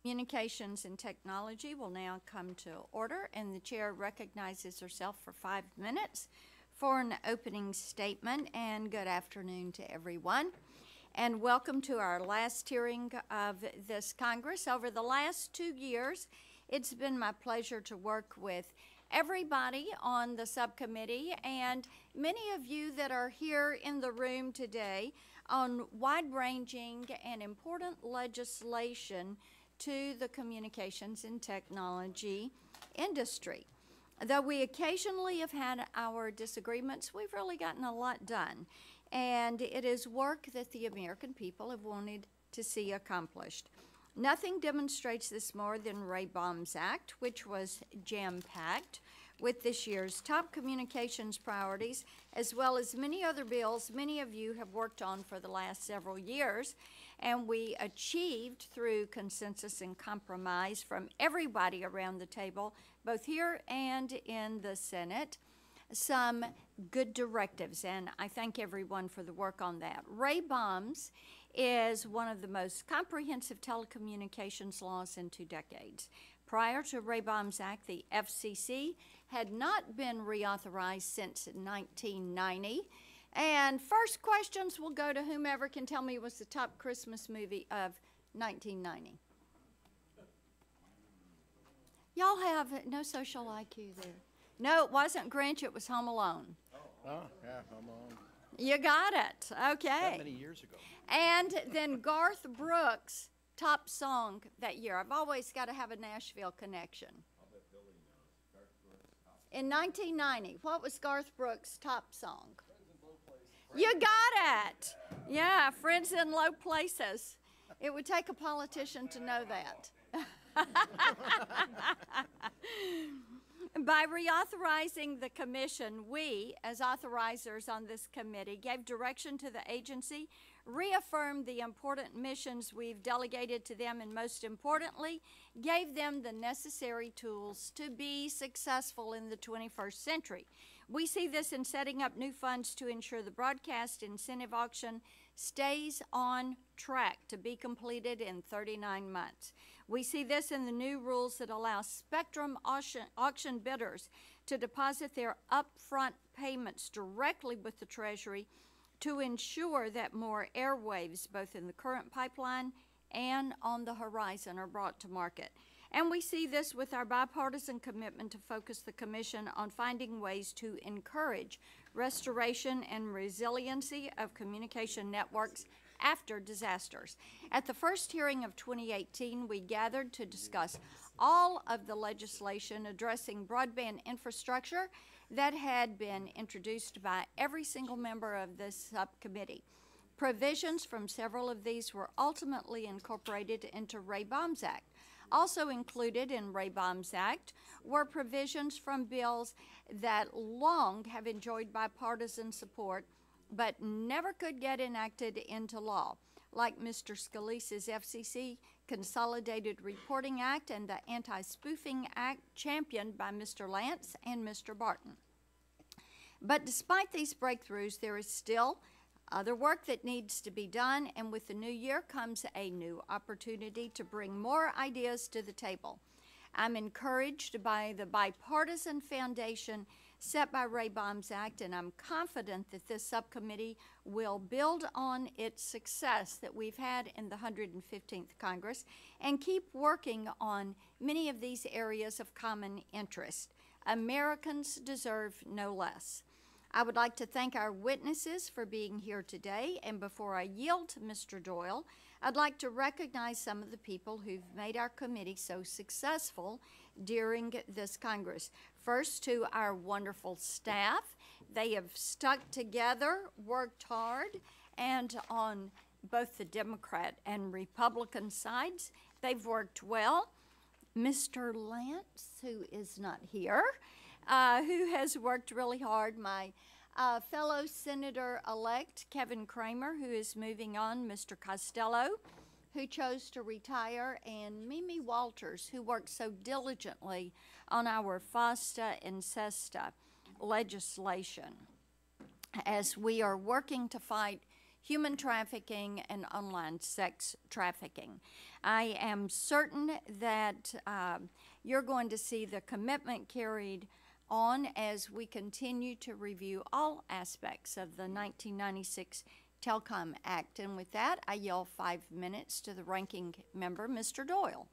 Communications and Technology will now come to order, and the chair recognizes herself for 5 minutes for an opening statement. And good afternoon to everyone, and welcome to our last hearing of this Congress. Over the last 2 years, it's been my pleasure to work with everybody on the subcommittee and many of you that are here in the room today on wide-ranging and important legislation to the communications and technology industry. Though we occasionally have had our disagreements, we've really gotten a lot done, and it is work that the American people have wanted to see accomplished. Nothing demonstrates this more than BAUM'S Act, which was jam-packed with this year's top communications priorities, as well as many other bills many of you have worked on for the last several years, and we achieved through consensus and compromise from everybody around the table, both here and in the Senate, some good directives, and I thank everyone for the work on that. BAUM'S is one of the most comprehensive telecommunications laws in 2 decades. Prior to BAUM'S Act, the FCC had not been reauthorized since 1990. And first questions will go to whomever can tell me was the top Christmas movie of 1990. Y'all have no social IQ there. No, it wasn't Grinch, it was Home Alone. Oh, yeah, Home Alone. You got it. Okay. That many years ago. And then Garth Brooks' top song that year. I've always got to have a Nashville connection. In 1990, what was Garth Brooks' top song? You got it. Yeah, Friends in Low Places. It would take a politician to know that. By reauthorizing the commission, we, as authorizers on this committee, gave direction to the agency, reaffirmed the important missions we've delegated to them, and most importantly, gave them the necessary tools to be successful in the 21st century. We see this in setting up new funds to ensure the broadcast incentive auction stays on track to be completed in 39 months. We see this in the new rules that allow spectrum auction bidders to deposit their upfront payments directly with the Treasury to ensure that more airwaves, both in the current pipeline and on the horizon, are brought to market. And we see this with our bipartisan commitment to focus the Commission on finding ways to encourage restoration and resiliency of communication networks after disasters. At the first hearing of 2018, we gathered to discuss all of the legislation addressing broadband infrastructure that had been introduced by every single member of this subcommittee. Provisions from several of these were ultimately incorporated into BAUM'S Act. Also included in BAUM'S Act were provisions from bills that long have enjoyed bipartisan support but never could get enacted into law, like Mr. Scalise's FCC Consolidated Reporting Act and the Anti-Spoofing Act championed by Mr. Lance and Mr. Barton. But despite these breakthroughs, there is still other work that needs to be done, and with the new year comes a new opportunity to bring more ideas to the table. I'm encouraged by the bipartisan foundation set by BAUM'S Act, and I'm confident that this subcommittee will build on its success that we've had in the 115th Congress and keep working on many of these areas of common interest. Americans deserve no less. I would like to thank our witnesses for being here today, and before I yield to Mr. Doyle, I'd like to recognize some of the people who've made our committee so successful during this Congress. First, to our wonderful staff. They have stuck together, worked hard, and on both the Democrat and Republican sides, they've worked well. Mr. Lance, who is not here, who has worked really hard, my fellow Senator-elect Kevin Kramer, who is moving on, Mr. Costello, who chose to retire, and Mimi Walters, who worked so diligently on our FOSTA and SESTA legislation as we are working to fight human trafficking and online sex trafficking. I am certain that you're going to see the commitment carried on as we continue to review all aspects of the 1996 Telecom Act. And with that, I yield 5 minutes to the ranking member, Mr. Doyle.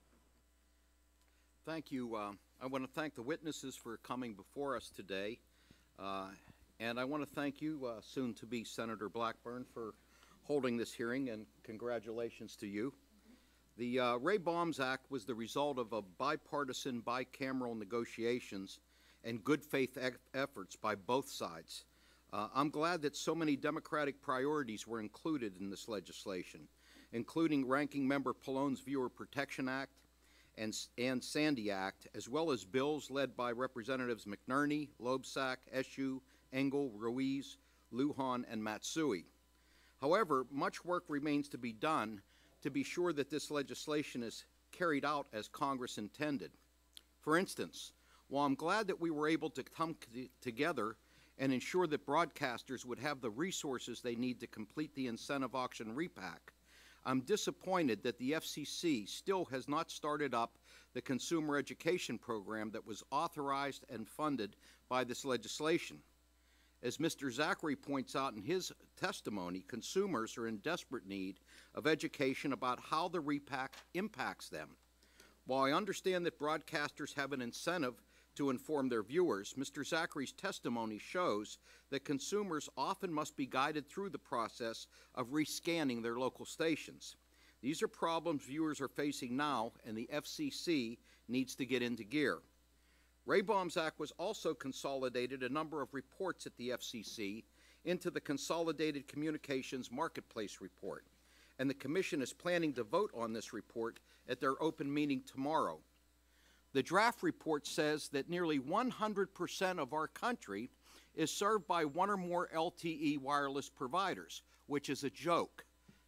Thank you. I want to thank the witnesses for coming before us today. And I want to thank you, soon-to-be Senator Blackburn, for holding this hearing, and congratulations to you. The BAUM'S Act was the result of a bipartisan, bicameral negotiations and good faith efforts by both sides. I'm glad that so many Democratic priorities were included in this legislation, including Ranking Member Pallone's Viewer Protection Act and Sandy Act, as well as bills led by Representatives McNerney, Loebsack, Eshoo, Engel, Ruiz, Lujan, and Matsui. However, much work remains to be done to be sure that this legislation is carried out as Congress intended. For instance, while I'm glad that we were able to come together and ensure that broadcasters would have the resources they need to complete the incentive auction repack, I'm disappointed that the FCC still has not started up the consumer education program that was authorized and funded by this legislation. As Mr. Zachary points out in his testimony, consumers are in desperate need of education about how the repack impacts them. While I understand that broadcasters have an incentive to inform their viewers, Mr. Zachary's testimony shows that consumers often must be guided through the process of rescanning their local stations. These are problems viewers are facing now, and the FCC needs to get into gear. BAUM'S Act was also consolidated a number of reports at the FCC into the Consolidated Communications Marketplace Report, and the Commission is planning to vote on this report at their open meeting tomorrow. The draft report says that nearly 100% of our country is served by one or more LTE wireless providers, which is a joke.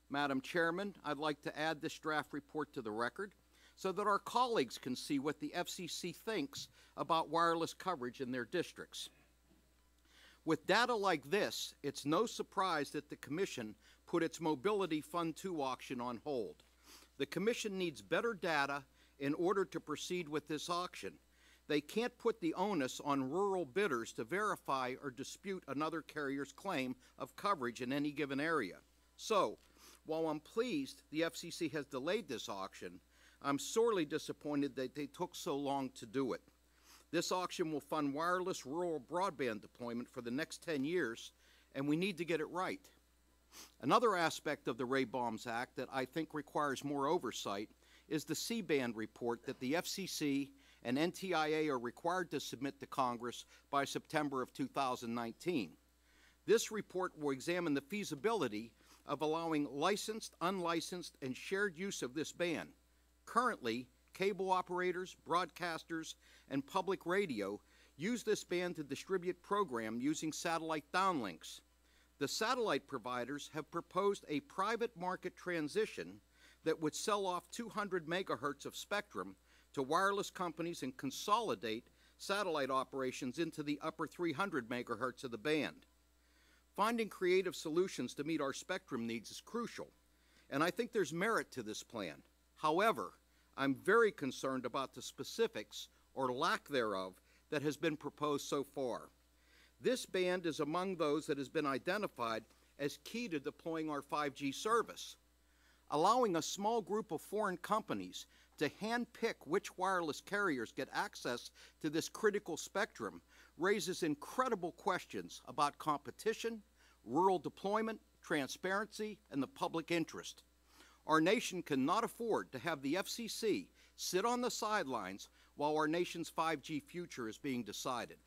Madam Chairman, I'd like to add this draft report to the record so that our colleagues can see what the FCC thinks about wireless coverage in their districts. With data like this, it's no surprise that the Commission put its Mobility Fund 2 auction on hold. The Commission needs better data in order to proceed with this auction. They can't put the onus on rural bidders to verify or dispute another carrier's claim of coverage in any given area. So, while I'm pleased the FCC has delayed this auction, I'm sorely disappointed that they took so long to do it. This auction will fund wireless rural broadband deployment for the next 10 years, and we need to get it right. Another aspect of the BAUM'S Act that I think requires more oversight is the C-band report that the FCC and NTIA are required to submit to Congress by September of 2019. This report will examine the feasibility of allowing licensed, unlicensed, and shared use of this band. Currently, cable operators, broadcasters, and public radio use this band to distribute program using satellite downlinks. The satellite providers have proposed a private market transition that would sell off 200 megahertz of spectrum to wireless companies and consolidate satellite operations into the upper 300 megahertz of the band. Finding creative solutions to meet our spectrum needs is crucial, and I think there's merit to this plan. However, I'm very concerned about the specifics, or lack thereof, that has been proposed so far. This band is among those that has been identified as key to deploying our 5G service. Allowing a small group of foreign companies to handpick which wireless carriers get access to this critical spectrum raises incredible questions about competition, rural deployment, transparency, and the public interest. Our nation cannot afford to have the FCC sit on the sidelines while our nation's 5G future is being decided.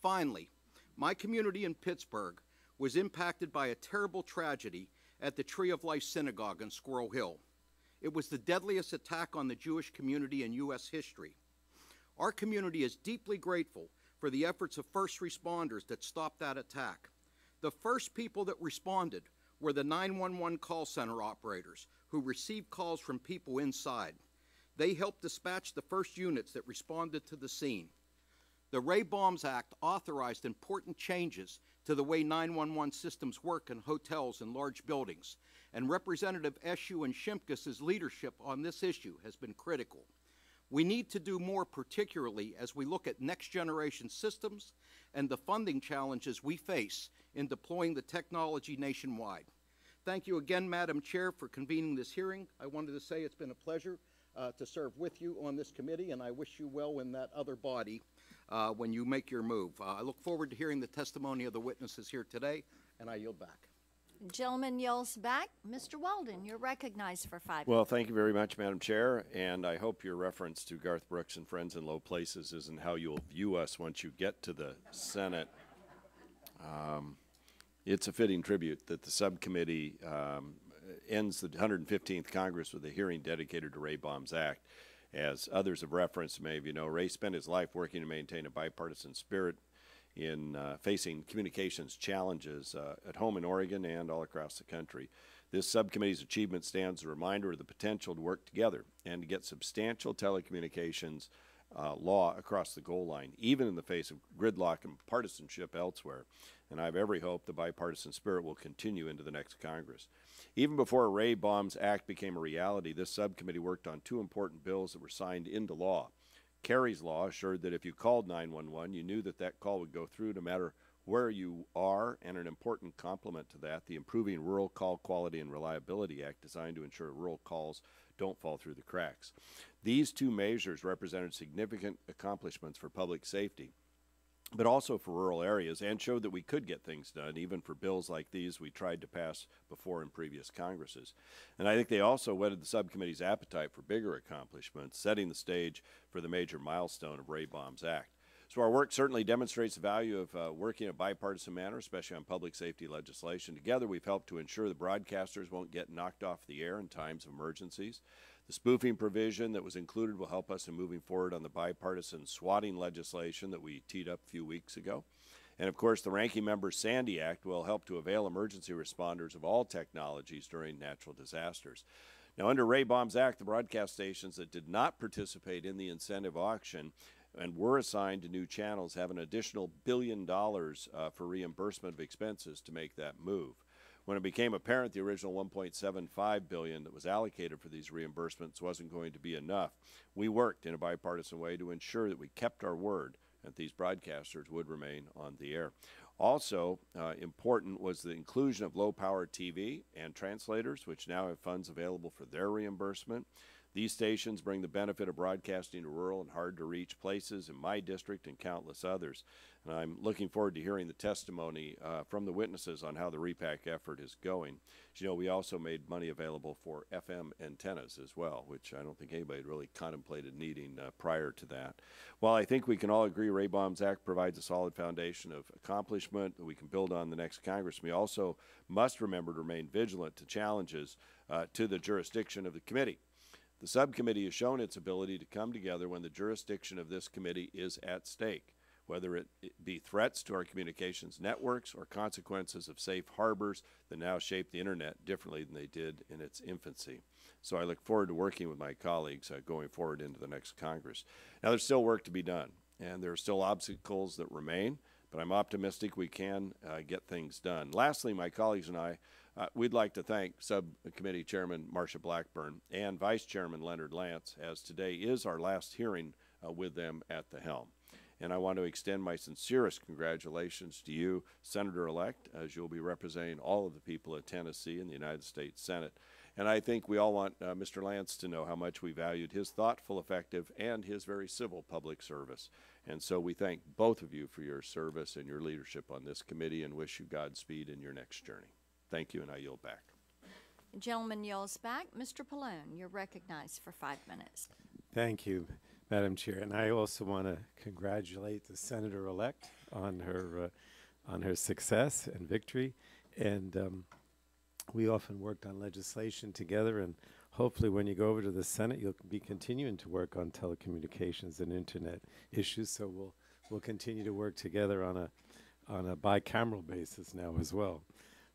Finally, my community in Pittsburgh was impacted by a terrible tragedy at the Tree of Life Synagogue in Squirrel Hill. It was the deadliest attack on the Jewish community in U.S. history. Our community is deeply grateful for the efforts of first responders that stopped that attack. The first people that responded were the 911 call center operators who received calls from people inside. They helped dispatch the first units that responded to the scene. The BAUM'S Act authorized important changes to the way 911 systems work in hotels and large buildings, and Representative Eshoo and Shimkus's leadership on this issue has been critical. We need to do more, particularly as we look at next-generation systems and the funding challenges we face in deploying the technology nationwide. Thank you again, Madam Chair, for convening this hearing. I wanted to say it's been a pleasure to serve with you on this committee, and I wish you well in that other body when you make your move. I look forward to hearing the testimony of the witnesses here today, and I yield back. Gentleman yields back. Mr. Walden, you're recognized for 5 minutes. Well, thank you very much, Madam Chair, and I hope your reference to Garth Brooks and Friends in Low Places isn't how you'll view us once you get to the Senate. It's a fitting tribute that the subcommittee ends the 115th Congress with a hearing dedicated to Ray Baum's Act. As others have referenced, many of you know, Ray spent his life working to maintain a bipartisan spirit in facing communications challenges at home in Oregon and all across the country. This subcommittee's achievement stands as a reminder of the potential to work together and to get substantial telecommunications law across the goal line, even in the face of gridlock and partisanship elsewhere. And I have every hope the bipartisan spirit will continue into the next Congress. Even before Ray Baum's Act became a reality, this subcommittee worked on 2 important bills that were signed into law. Kerry's law assured that if you called 911, you knew that that call would go through no matter where you are, and an important complement to that, the Improving Rural Call Quality and Reliability Act, designed to ensure rural calls don't fall through the cracks. These 2 measures represented significant accomplishments for public safety, but also for rural areas, and showed that we could get things done, even for bills like these we tried to pass before in previous Congresses. And I think they also whetted the subcommittee's appetite for bigger accomplishments, setting the stage for the major milestone of Ray Baum's Act. So our work certainly demonstrates the value of working in a bipartisan manner, especially on public safety legislation. Together, we've helped to ensure the broadcasters won't get knocked off the air in times of emergencies. The spoofing provision that was included will help us in moving forward on the bipartisan swatting legislation that we teed up a few weeks ago. And of course, the Ranking Member's Sandy Act will help to avail emergency responders of all technologies during natural disasters. Now, under Ray Baum's Act, the broadcast stations that did not participate in the incentive auction and were assigned to new channels have an additional $1 billion for reimbursement of expenses to make that move. When it became apparent the original $1.75 billion that was allocated for these reimbursements wasn't going to be enough, we worked in a bipartisan way to ensure that we kept our word and that these broadcasters would remain on the air. Also important was the inclusion of low-power TV and translators, which now have funds available for their reimbursement. These stations bring the benefit of broadcasting to rural and hard-to-reach places in my district and countless others. And I'm looking forward to hearing the testimony from the witnesses on how the repack effort is going. As you know, we also made money available for FM antennas as well, which I don't think anybody had really contemplated needing prior to that. While I think we can all agree Ray Baum's Act provides a solid foundation of accomplishment that we can build on the next Congress, we also must remember to remain vigilant to challenges to the jurisdiction of the committee. The subcommittee has shown its ability to come together when the jurisdiction of this committee is at stake, whether it be threats to our communications networks or consequences of safe harbors that now shape the Internet differently than they did in its infancy. So I look forward to working with my colleagues going forward into the next Congress. Now, there's still work to be done, and there are still obstacles that remain, but I'm optimistic we can get things done. Lastly, my colleagues and I, we'd like to thank Subcommittee Chairman Marcia Blackburn and Vice Chairman Leonard Lance, as today is our last hearing with them at the helm. And I want to extend my sincerest congratulations to you, Senator-elect, as you'll be representing all of the people of Tennessee in the United States Senate. And I think we all want Mr. Lance to know how much we valued his thoughtful, effective, and his very civil public service. And so we thank both of you for your service and your leadership on this committee and wish you Godspeed in your next journey. Thank you, and I yield back. The gentleman yields back. Mr. Pallone, you're recognized for 5 minutes. Thank you, Madam Chair. And I also want to congratulate the Senator-elect on her success and victory. And we often worked on legislation together, and hopefully when you go over to the Senate, you'll be continuing to work on telecommunications and Internet issues. So we'll continue to work together on a bicameral basis now as well.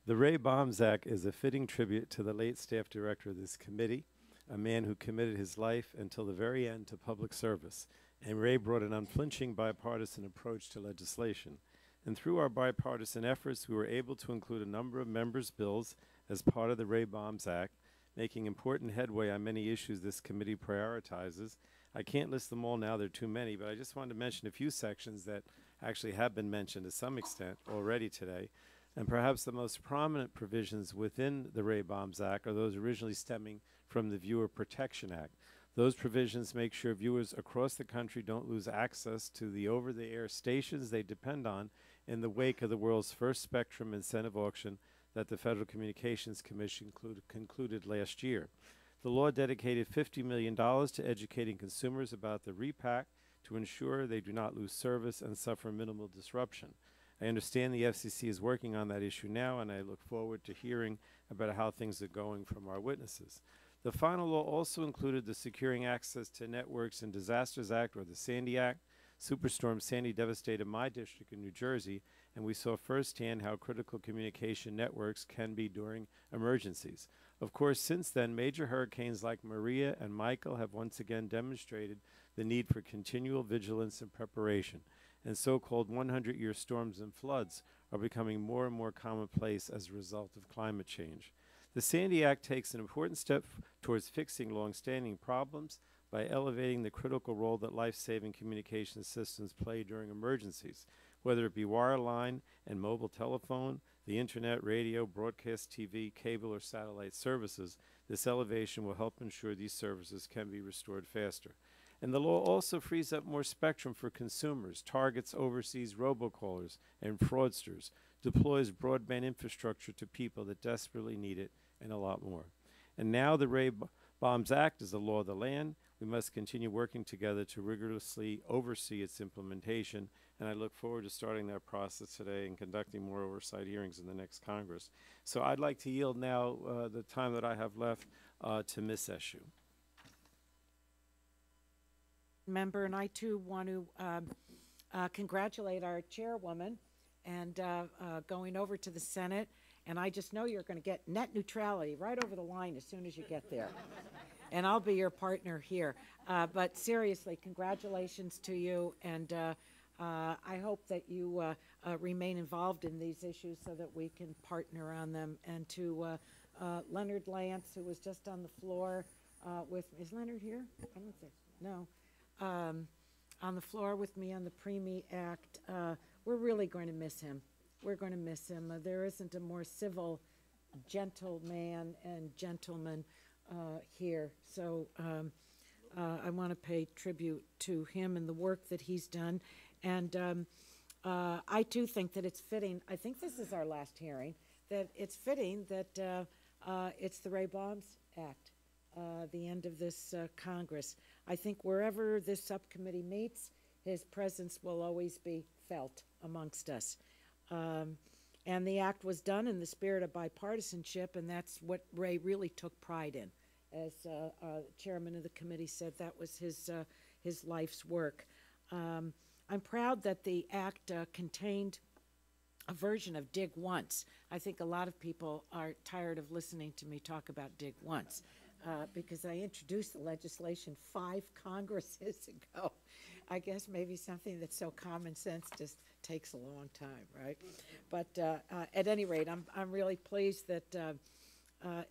The Ray Baum's Act is a fitting tribute to the late staff director of this committee, a man who committed his life until the very end to public service. And Ray brought an unflinching bipartisan approach to legislation. And through our bipartisan efforts, we were able to include a number of members' bills as part of the Ray BAUM'S Act, making important headway on many issues this committee prioritizes. I can't list them all now, there are too many, but I just wanted to mention a few sections that actually have been mentioned to some extent already today. And perhaps the most prominent provisions within the Ray BAUM'S Act are those originally stemming from the Viewer Protection Act. Those provisions make sure viewers across the country don't lose access to the over-the-air stations they depend on in the wake of the world's first spectrum incentive auction that the Federal Communications Commission concluded last year. The law dedicated $50 million to educating consumers about the repack to ensure they do not lose service and suffer minimal disruption. I understand the FCC is working on that issue now, and I look forward to hearing about how things are going from our witnesses. The final law also included the Securing Access to Networks in Disasters Act, or the Sandy Act. Superstorm Sandy devastated my district in New Jersey, and we saw firsthand how critical communication networks can be during emergencies. Of course, since then, major hurricanes like Maria and Michael have once again demonstrated the need for continual vigilance and preparation, and so-called 100-year storms and floods are becoming more and more commonplace as a result of climate change. The Sandy Act takes an important step towards fixing long-standing problems by elevating the critical role that life-saving communication systems play during emergencies, whether it be wireline and mobile telephone, the internet, radio, broadcast TV, cable, or satellite services. This elevation will help ensure these services can be restored faster. And the law also frees up more spectrum for consumers, targets overseas robocallers and fraudsters, deploys broadband infrastructure to people that desperately need it, and a lot more. And now the Ray BAUM'S Act is the law of the land. We must continue working together to rigorously oversee its implementation, and I look forward to starting that process today and conducting more oversight hearings in the next Congress. So I'd like to yield now the time that I have left to Ms. Eshoo. Member, and I too want to congratulate our chairwoman and going over to the Senate. And I just know you're going to get net neutrality right over the line as soon as you get there. And I'll be your partner here. But seriously, congratulations to you. And I hope that you remain involved in these issues so that we can partner on them. And to Leonard Lance, who was just on the floor with, is Leonard here? I don't think, no. On the floor with me on the Preemie Act, we're really going to miss him. We're going to miss him. There isn't a more civil gentleman and gentleman here. So I want to pay tribute to him and the work that he's done. And I too think that it's fitting, I think this is our last hearing, that it's fitting that it's the Ray BAUM'S Act, the end of this Congress. I think wherever this subcommittee meets, his presence will always be felt amongst us. And the act was done in the spirit of bipartisanship, and that's what Ray really took pride in. As chairman of the committee said, that was his life's work. I'm proud that the act contained a version of Dig Once. I think a lot of people are tired of listening to me talk about Dig Once because I introduced the legislation 5 Congresses ago. I guess maybe something that's so common sense just takes a long time, right? But at any rate, I'm really pleased that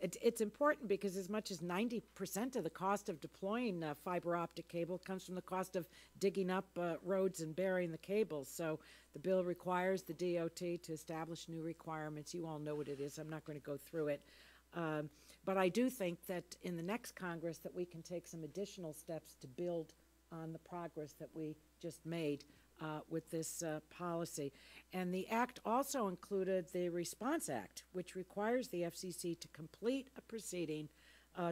it's important because as much as 90% of the cost of deploying fiber optic cable comes from the cost of digging up roads and burying the cables. So the bill requires the DOT to establish new requirements. You all know what it is. I'm not going to go through it. But I do think that in the next Congress that we can take some additional steps to build on the progress that we just made with this policy. And the act also included the Response Act, which requires the FCC to complete a proceeding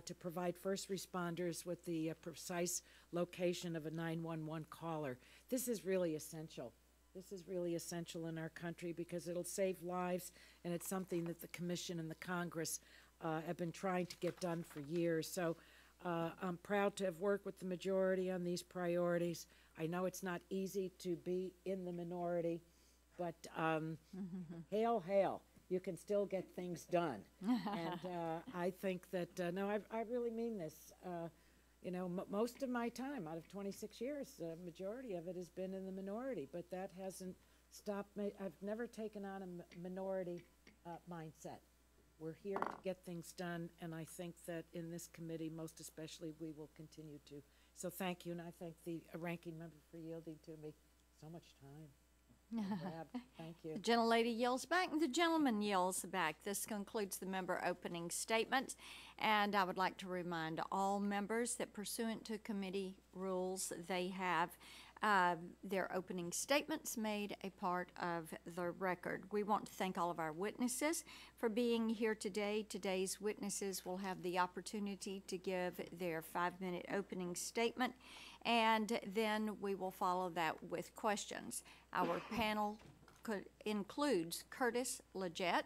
to provide first responders with the precise location of a 911 caller. This is really essential. This is really essential in our country because it'll save lives, and it's something that the Commission and the Congress have been trying to get done for years. So I'm proud to have worked with the majority on these priorities. I know it's not easy to be in the minority, but hail, hail, you can still get things done. And I think that, no, I really mean this. You know, most of my time, out of 26 years, the majority of it has been in the minority, but that hasn't I've never taken on a minority mindset. We're here to get things done, and I think that in this committee, most especially, we will continue to. So thank you, and I thank the ranking member for yielding to me so much time. Thank you. The gentlelady yields back, and the gentleman yields back. This concludes the member opening statements, and I would like to remind all members that pursuant to committee rules, they have their opening statements made a part of the record. We want to thank all of our witnesses for being here today. Today's witnesses will have the opportunity to give their 5-minute opening statement, and then we will follow that with questions. Our panel includes Curtis Leggett,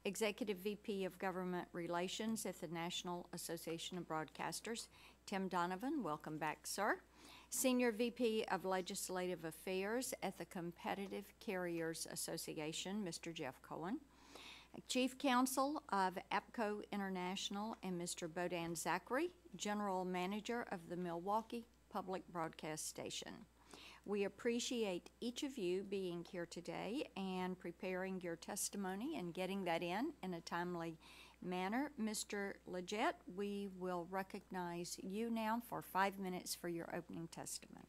Executive VP of Government Relations at the National Association of Broadcasters. Tim Donovan, welcome back, sir. Senior VP of Legislative Affairs at the Competitive Carriers Association, Mr. Jeff Cohen. Chief Counsel of APCO International, and Mr. Bodan Zachary, General Manager of the Milwaukee Public Broadcast Station. We appreciate each of you being here today and preparing your testimony and getting that in a timely manner. Mr. Leggett, we will recognize you now for 5 minutes for your opening testimony.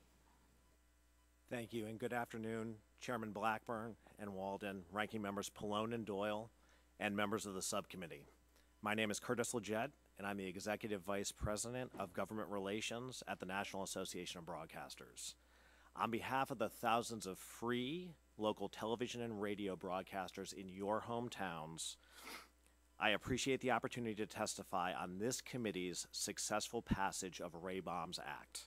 Thank you, and good afternoon, Chairman Blackburn and Walden, Ranking Members Pallone and Doyle, and members of the subcommittee. My name is Curtis Leggett, and I'm the Executive Vice President of Government Relations at the National Association of Broadcasters. On behalf of the thousands of free local television and radio broadcasters in your hometowns, I appreciate the opportunity to testify on this committee's successful passage of BAUM'S Act.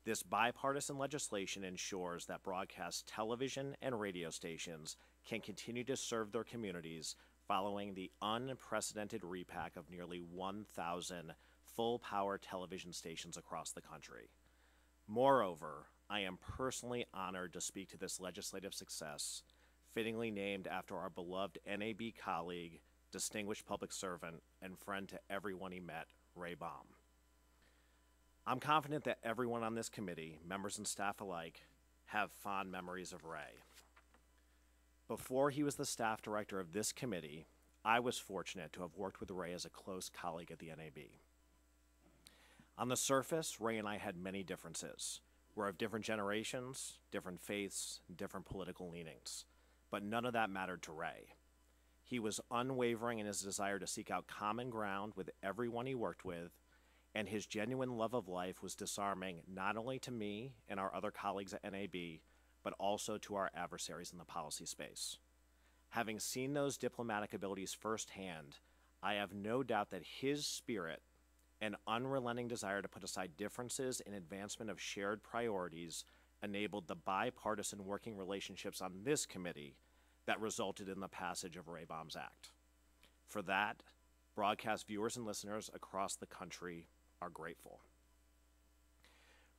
This bipartisan legislation ensures that broadcast television and radio stations can continue to serve their communities following the unprecedented repack of nearly 1,000 full-power television stations across the country. Moreover, I am personally honored to speak to this legislative success, fittingly named after our beloved NAB colleague, distinguished public servant, and friend to everyone he met, Ray Baum. I'm confident that everyone on this committee, members and staff alike, have fond memories of Ray. Before he was the staff director of this committee, I was fortunate to have worked with Ray as a close colleague at the NAB. On the surface, Ray and I had many differences. We're of different generations, different faiths, different political leanings, but none of that mattered to Ray. He was unwavering in his desire to seek out common ground with everyone he worked with, and his genuine love of life was disarming not only to me and our other colleagues at NAB, but also to our adversaries in the policy space. Having seen those diplomatic abilities firsthand, I have no doubt that his spirit and unrelenting desire to put aside differences in advancement of shared priorities enabled the bipartisan working relationships on this committee that resulted in the passage of BAUM'S Act. For that, broadcast viewers and listeners across the country are grateful.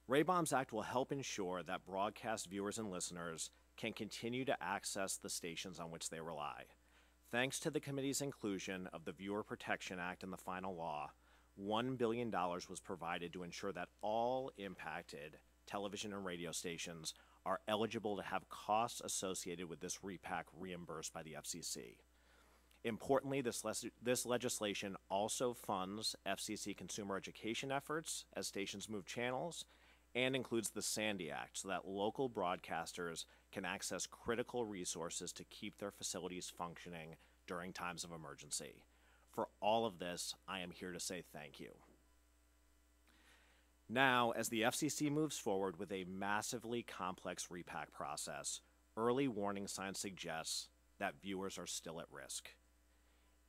BAUM'S Act will help ensure that broadcast viewers and listeners can continue to access the stations on which they rely. Thanks to the committee's inclusion of the Viewer Protection Act in the final law, $1 billion was provided to ensure that all impacted television and radio stations are eligible to have costs associated with this repack reimbursed by the FCC. Importantly, this legislation also funds FCC consumer education efforts as stations move channels and includes the Sandy Act so that local broadcasters can access critical resources to keep their facilities functioning during times of emergency. For all of this, I am here to say thank you. Now, as the FCC moves forward with a massively complex repack process, early warning signs suggest that viewers are still at risk.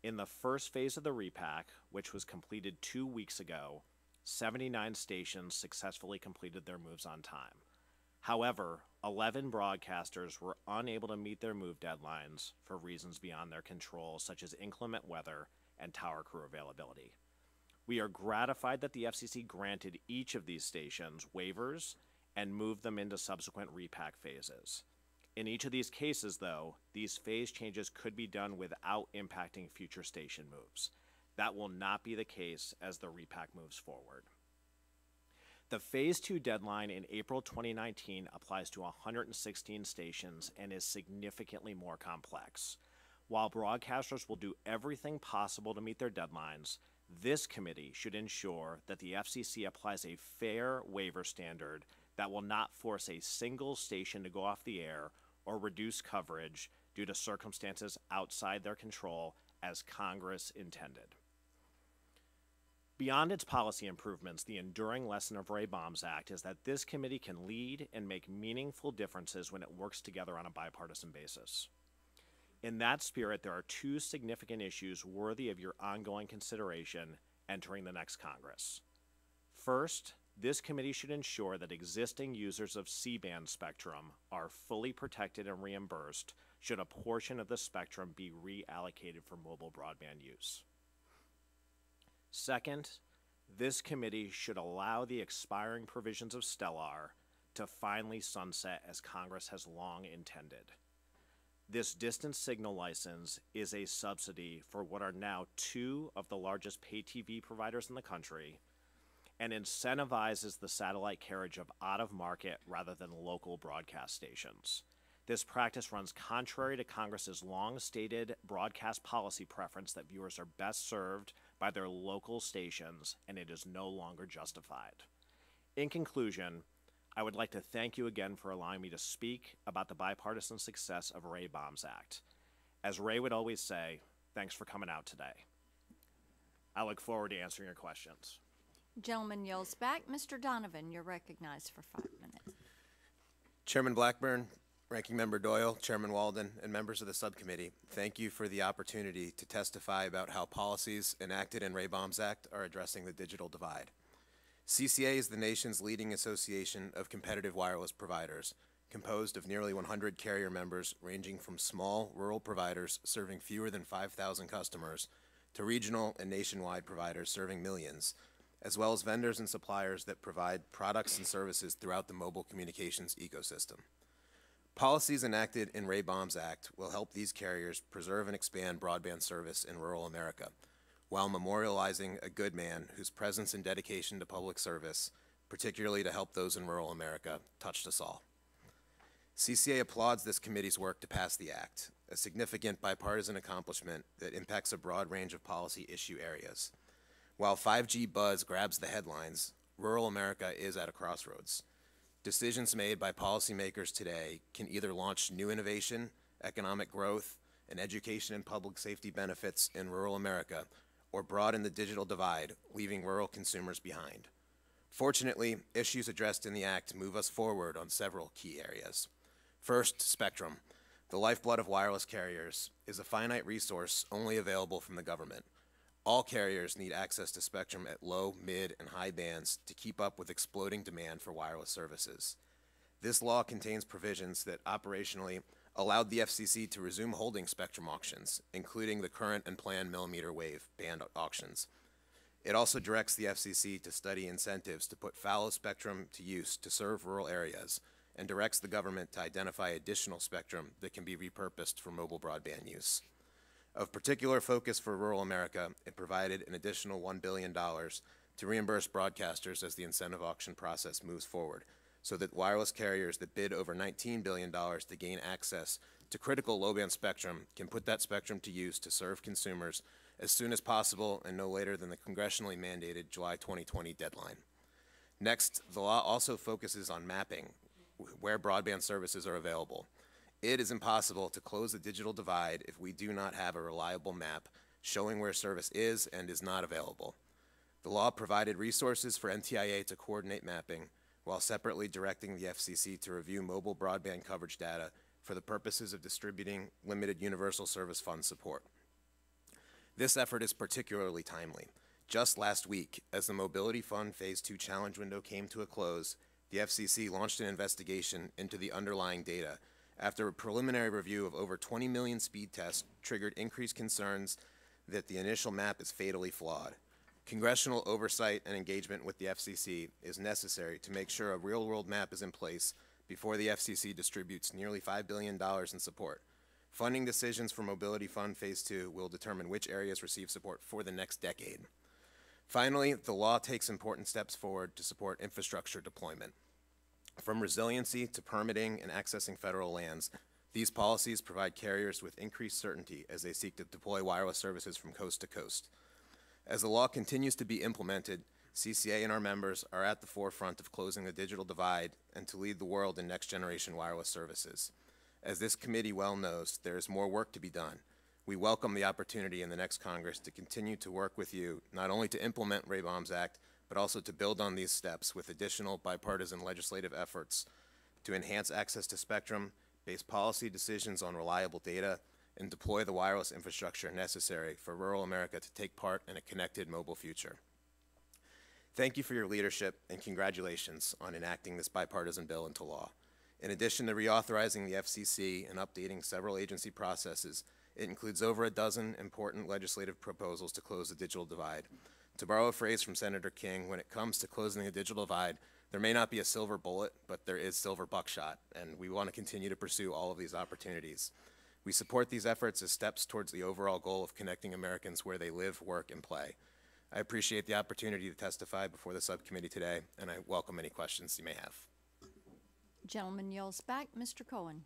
In the first phase of the repack, which was completed 2 weeks ago, 79 stations successfully completed their moves on time. However, 11 broadcasters were unable to meet their move deadlines for reasons beyond their control, such as inclement weather and tower crew availability. We are gratified that the FCC granted each of these stations waivers and moved them into subsequent repack phases. In each of these cases, though, these phase changes could be done without impacting future station moves. That will not be the case as the repack moves forward. The Phase 2 deadline in April 2019 applies to 116 stations and is significantly more complex. While broadcasters will do everything possible to meet their deadlines, this committee should ensure that the FCC applies a fair waiver standard that will not force a single station to go off the air or reduce coverage due to circumstances outside their control, as Congress intended. Beyond its policy improvements, the enduring lesson of Ray BAUM'S Act is that this committee can lead and make meaningful differences when it works together on a bipartisan basis. In that spirit, there are two significant issues worthy of your ongoing consideration entering the next Congress. First, this committee should ensure that existing users of C-band spectrum are fully protected and reimbursed should a portion of the spectrum be reallocated for mobile broadband use. Second, this committee should allow the expiring provisions of Stellar to finally sunset as Congress has long intended. This distance signal license is a subsidy for what are now two of the largest pay TV providers in the country and incentivizes the satellite carriage of out-of-market rather than local broadcast stations. This practice runs contrary to Congress's long-stated broadcast policy preference that viewers are best served by their local stations, and it is no longer justified. In conclusion, I would like to thank you again for allowing me to speak about the bipartisan success of Ray BAUM'S Act. As Ray would always say, thanks for coming out today. I look forward to answering your questions. Gentleman yells back. Mr. Donovan, you're recognized for 5 minutes. Chairman Blackburn, Ranking Member Doyle, Chairman Walden, and members of the subcommittee, thank you for the opportunity to testify about how policies enacted in Ray BAUM'S Act are addressing the digital divide. CCA is the nation's leading association of competitive wireless providers, composed of nearly 100 carrier members ranging from small, rural providers serving fewer than 5,000 customers to regional and nationwide providers serving millions, as well as vendors and suppliers that provide products and services throughout the mobile communications ecosystem. Policies enacted in Ray BAUM'S Act will help these carriers preserve and expand broadband service in rural America, while memorializing a good man whose presence and dedication to public service, particularly to help those in rural America, touched us all. CCA applauds this committee's work to pass the Act, a significant bipartisan accomplishment that impacts a broad range of policy issue areas. While 5G buzz grabs the headlines, rural America is at a crossroads. Decisions made by policymakers today can either launch new innovation, economic growth, and education and public safety benefits in rural America, or broaden the digital divide, leaving rural consumers behind. Fortunately, issues addressed in the Act move us forward on several key areas. First, spectrum. The lifeblood of wireless carriers is a finite resource only available from the government. All carriers need access to spectrum at low, mid, and high bands to keep up with exploding demand for wireless services. This law contains provisions that operationally allowed the FCC to resume holding spectrum auctions, including the current and planned millimeter wave band auctions. It also directs the FCC to study incentives to put fallow spectrum to use to serve rural areas, and directs the government to identify additional spectrum that can be repurposed for mobile broadband use. Of particular focus for rural America, it provided an additional $1 billion to reimburse broadcasters as the incentive auction process moves forward, so that wireless carriers that bid over $19 billion to gain access to critical low-band spectrum can put that spectrum to use to serve consumers as soon as possible and no later than the congressionally mandated July 2020 deadline. Next, the law also focuses on mapping where broadband services are available. It is impossible to close the digital divide if we do not have a reliable map showing where service is and is not available. The law provided resources for NTIA to coordinate mapping, while separately directing the FCC to review mobile broadband coverage data for the purposes of distributing limited universal service fund support. This effort is particularly timely. Just last week, as the Mobility Fund Phase 2 challenge window came to a close, the FCC launched an investigation into the underlying data after a preliminary review of over 20 million speed tests triggered increased concerns that the initial map is fatally flawed. Congressional oversight and engagement with the FCC is necessary to make sure a real-world map is in place before the FCC distributes nearly $5 billion in support. Funding decisions for Mobility Fund Phase 2 will determine which areas receive support for the next decade. Finally, the law takes important steps forward to support infrastructure deployment. From resiliency to permitting and accessing federal lands, these policies provide carriers with increased certainty as they seek to deploy wireless services from coast to coast. As the law continues to be implemented, CCA and our members are at the forefront of closing the digital divide and to lead the world in next-generation wireless services. As this committee well knows, there is more work to be done. We welcome the opportunity in the next Congress to continue to work with you, not only to implement BAUM'S Act, but also to build on these steps with additional bipartisan legislative efforts to enhance access to spectrum, base policy decisions on reliable data, and deploy the wireless infrastructure necessary for rural America to take part in a connected mobile future. Thank you for your leadership and congratulations on enacting this bipartisan bill into law. In addition to reauthorizing the FCC and updating several agency processes, it includes over a dozen important legislative proposals to close the digital divide. To borrow a phrase from Senator King, when it comes to closing the digital divide, there may not be a silver bullet, but there is silver buckshot, and we want to continue to pursue all of these opportunities. We support these efforts as steps towards the overall goal of connecting Americans where they live, work, and play. I appreciate the opportunity to testify before the subcommittee today, and I welcome any questions you may have. Gentleman yields back. Mr. Cohen.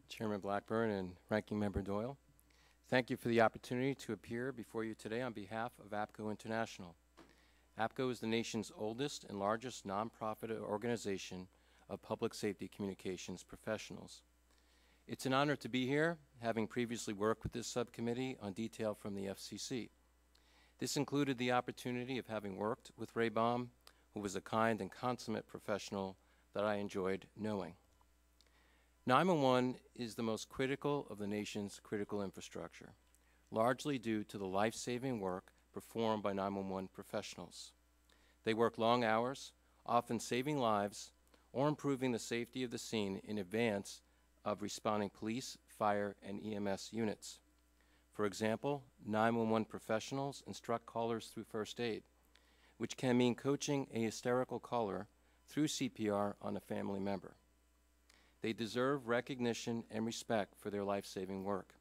Chairman Blackburn and Ranking Member Doyle, thank you for the opportunity to appear before you today on behalf of APCO International. APCO is the nation's oldest and largest nonprofit organization of public safety communications professionals. It's an honor to be here, having previously worked with this subcommittee on detail from the FCC. This included the opportunity of having worked with Ray Baum, who was a kind and consummate professional that I enjoyed knowing. 911 is the most critical of the nation's critical infrastructure, largely due to the life-saving work performed by 911 professionals. They work long hours, often saving lives or improving the safety of the scene in advance of responding police, fire, and EMS units. For example, 911 professionals instruct callers through first aid, which can mean coaching a hysterical caller through CPR on a family member. They deserve recognition and respect for their life-saving work.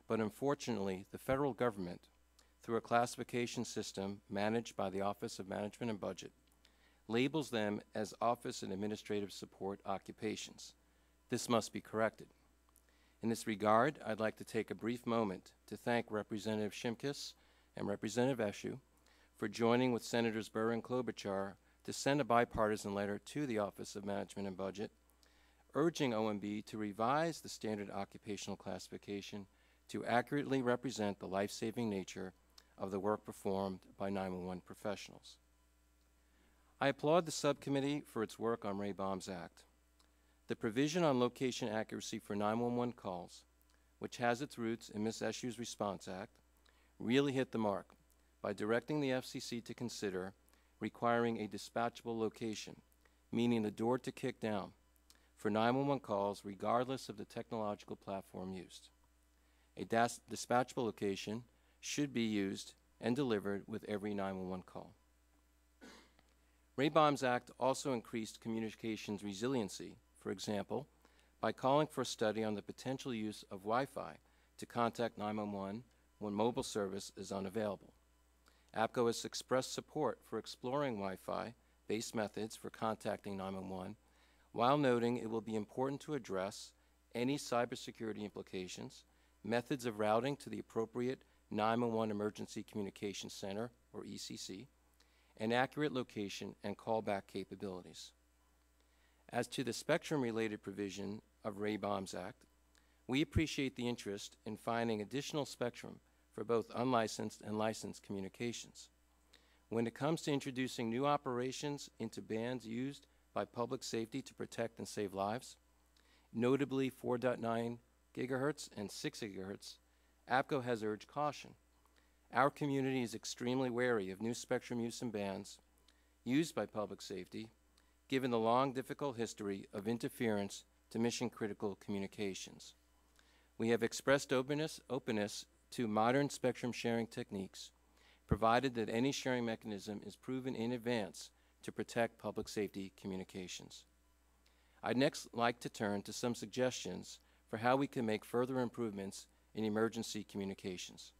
But unfortunately, the federal government, through a classification system managed by the Office of Management and Budget, labels them as office and administrative support occupations. This must be corrected. In this regard, I'd like to take a brief moment to thank Representative Shimkus and Representative Eshoo for joining with Senators Burr and Klobuchar to send a bipartisan letter to the Office of Management and Budget, urging OMB to revise the standard occupational classification to accurately represent the life-saving nature of the work performed by 911 professionals. I applaud the subcommittee for its work on Ray Baum's Act. The provision on location accuracy for 911 calls, which has its roots in Ms. Eshoo's Response Act, really hit the mark by directing the FCC to consider requiring a dispatchable location, meaning the door to kick down, for 911 calls regardless of the technological platform used. A dispatchable location should be used and delivered with every 911 call. Ray Baum's Act also increased communications resiliency, for example, by calling for a study on the potential use of Wi-Fi to contact 911 when mobile service is unavailable. APCO has expressed support for exploring Wi-Fi-based methods for contacting 911, while noting it will be important to address any cybersecurity implications, methods of routing to the appropriate 911 Emergency Communications Center, or ECC, and accurate location and callback capabilities. As to the spectrum-related provision of Ray Baum's Act, we appreciate the interest in finding additional spectrum for both unlicensed and licensed communications. When it comes to introducing new operations into bands used by public safety to protect and save lives, notably 4.9 gigahertz and 6 gigahertz, APCO has urged caution. Our community is extremely wary of new spectrum use in bands used by public safety, given the long, difficult history of interference to mission-critical communications. We have expressed openness to modern spectrum sharing techniques, provided that any sharing mechanism is proven in advance to protect public safety communications. I'd next like to turn to some suggestions for how we can make further improvements in emergency communications.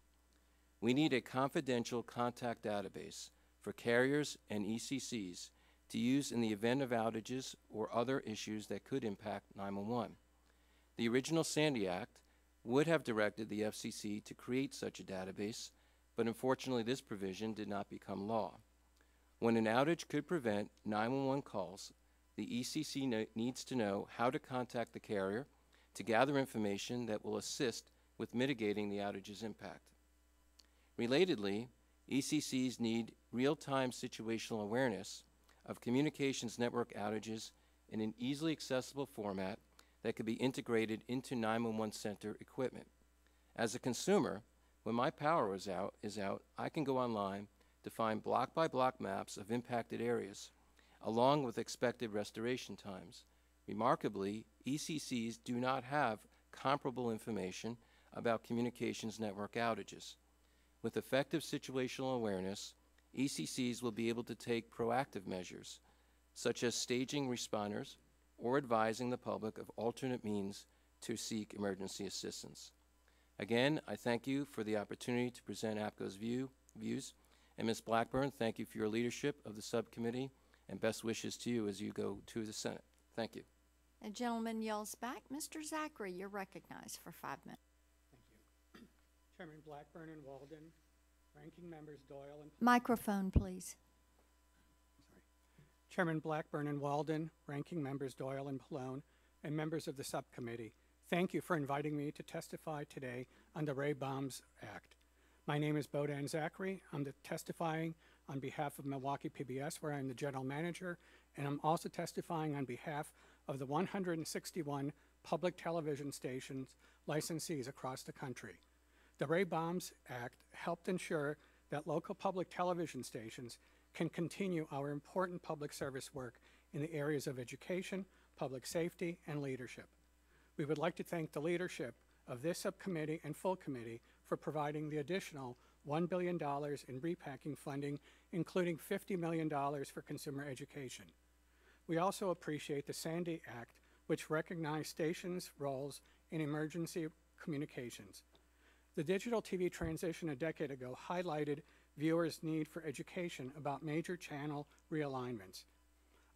We need a confidential contact database for carriers and ECCs to use in the event of outages or other issues that could impact 911. The original Sandy Act would have directed the FCC to create such a database, but unfortunately this provision did not become law. When an outage could prevent 911 calls, the ECC needs to know how to contact the carrier to gather information that will assist with mitigating the outage's impact. Relatedly, ECCs need real-time situational awareness of communications network outages in an easily accessible format that could be integrated into 911 center equipment. As a consumer, when my power is out, I can go online to find block-by-block maps of impacted areas, along with expected restoration times. Remarkably, ECCs do not have comparable information about communications network outages. With effective situational awareness, ECCs will be able to take proactive measures, such as staging responders or advising the public of alternate means to seek emergency assistance. Again, I thank you for the opportunity to present APCO's views. And Ms. Blackburn, thank you for your leadership of the subcommittee, and best wishes to you as you go to the Senate. Thank you. A gentleman yells back. Mr. Zachary, you're recognized for 5 minutes. Thank you. Chairman Blackburn and Walden, Ranking Members Doyle and Microphone, please. Chairman Blackburn and Walden, Ranking Members Doyle and Pallone, and members of the subcommittee, thank you for inviting me to testify today on the BAUM'S Act. My name is Bodan Zachary. I'm testifying on behalf of Milwaukee PBS, where I'm the general manager, and I'm also testifying on behalf of the 161 public television stations licensees across the country. The BAUM'S Act helped ensure that local public television stations can continue our important public service work in the areas of education, public safety, and leadership. We would like to thank the leadership of this subcommittee and full committee for providing the additional $1 billion in repacking funding, including $50 million for consumer education. We also appreciate the Sandy Act, which recognized stations' roles in emergency communications. The digital TV transition a decade ago highlighted viewers' need for education about major channel realignments.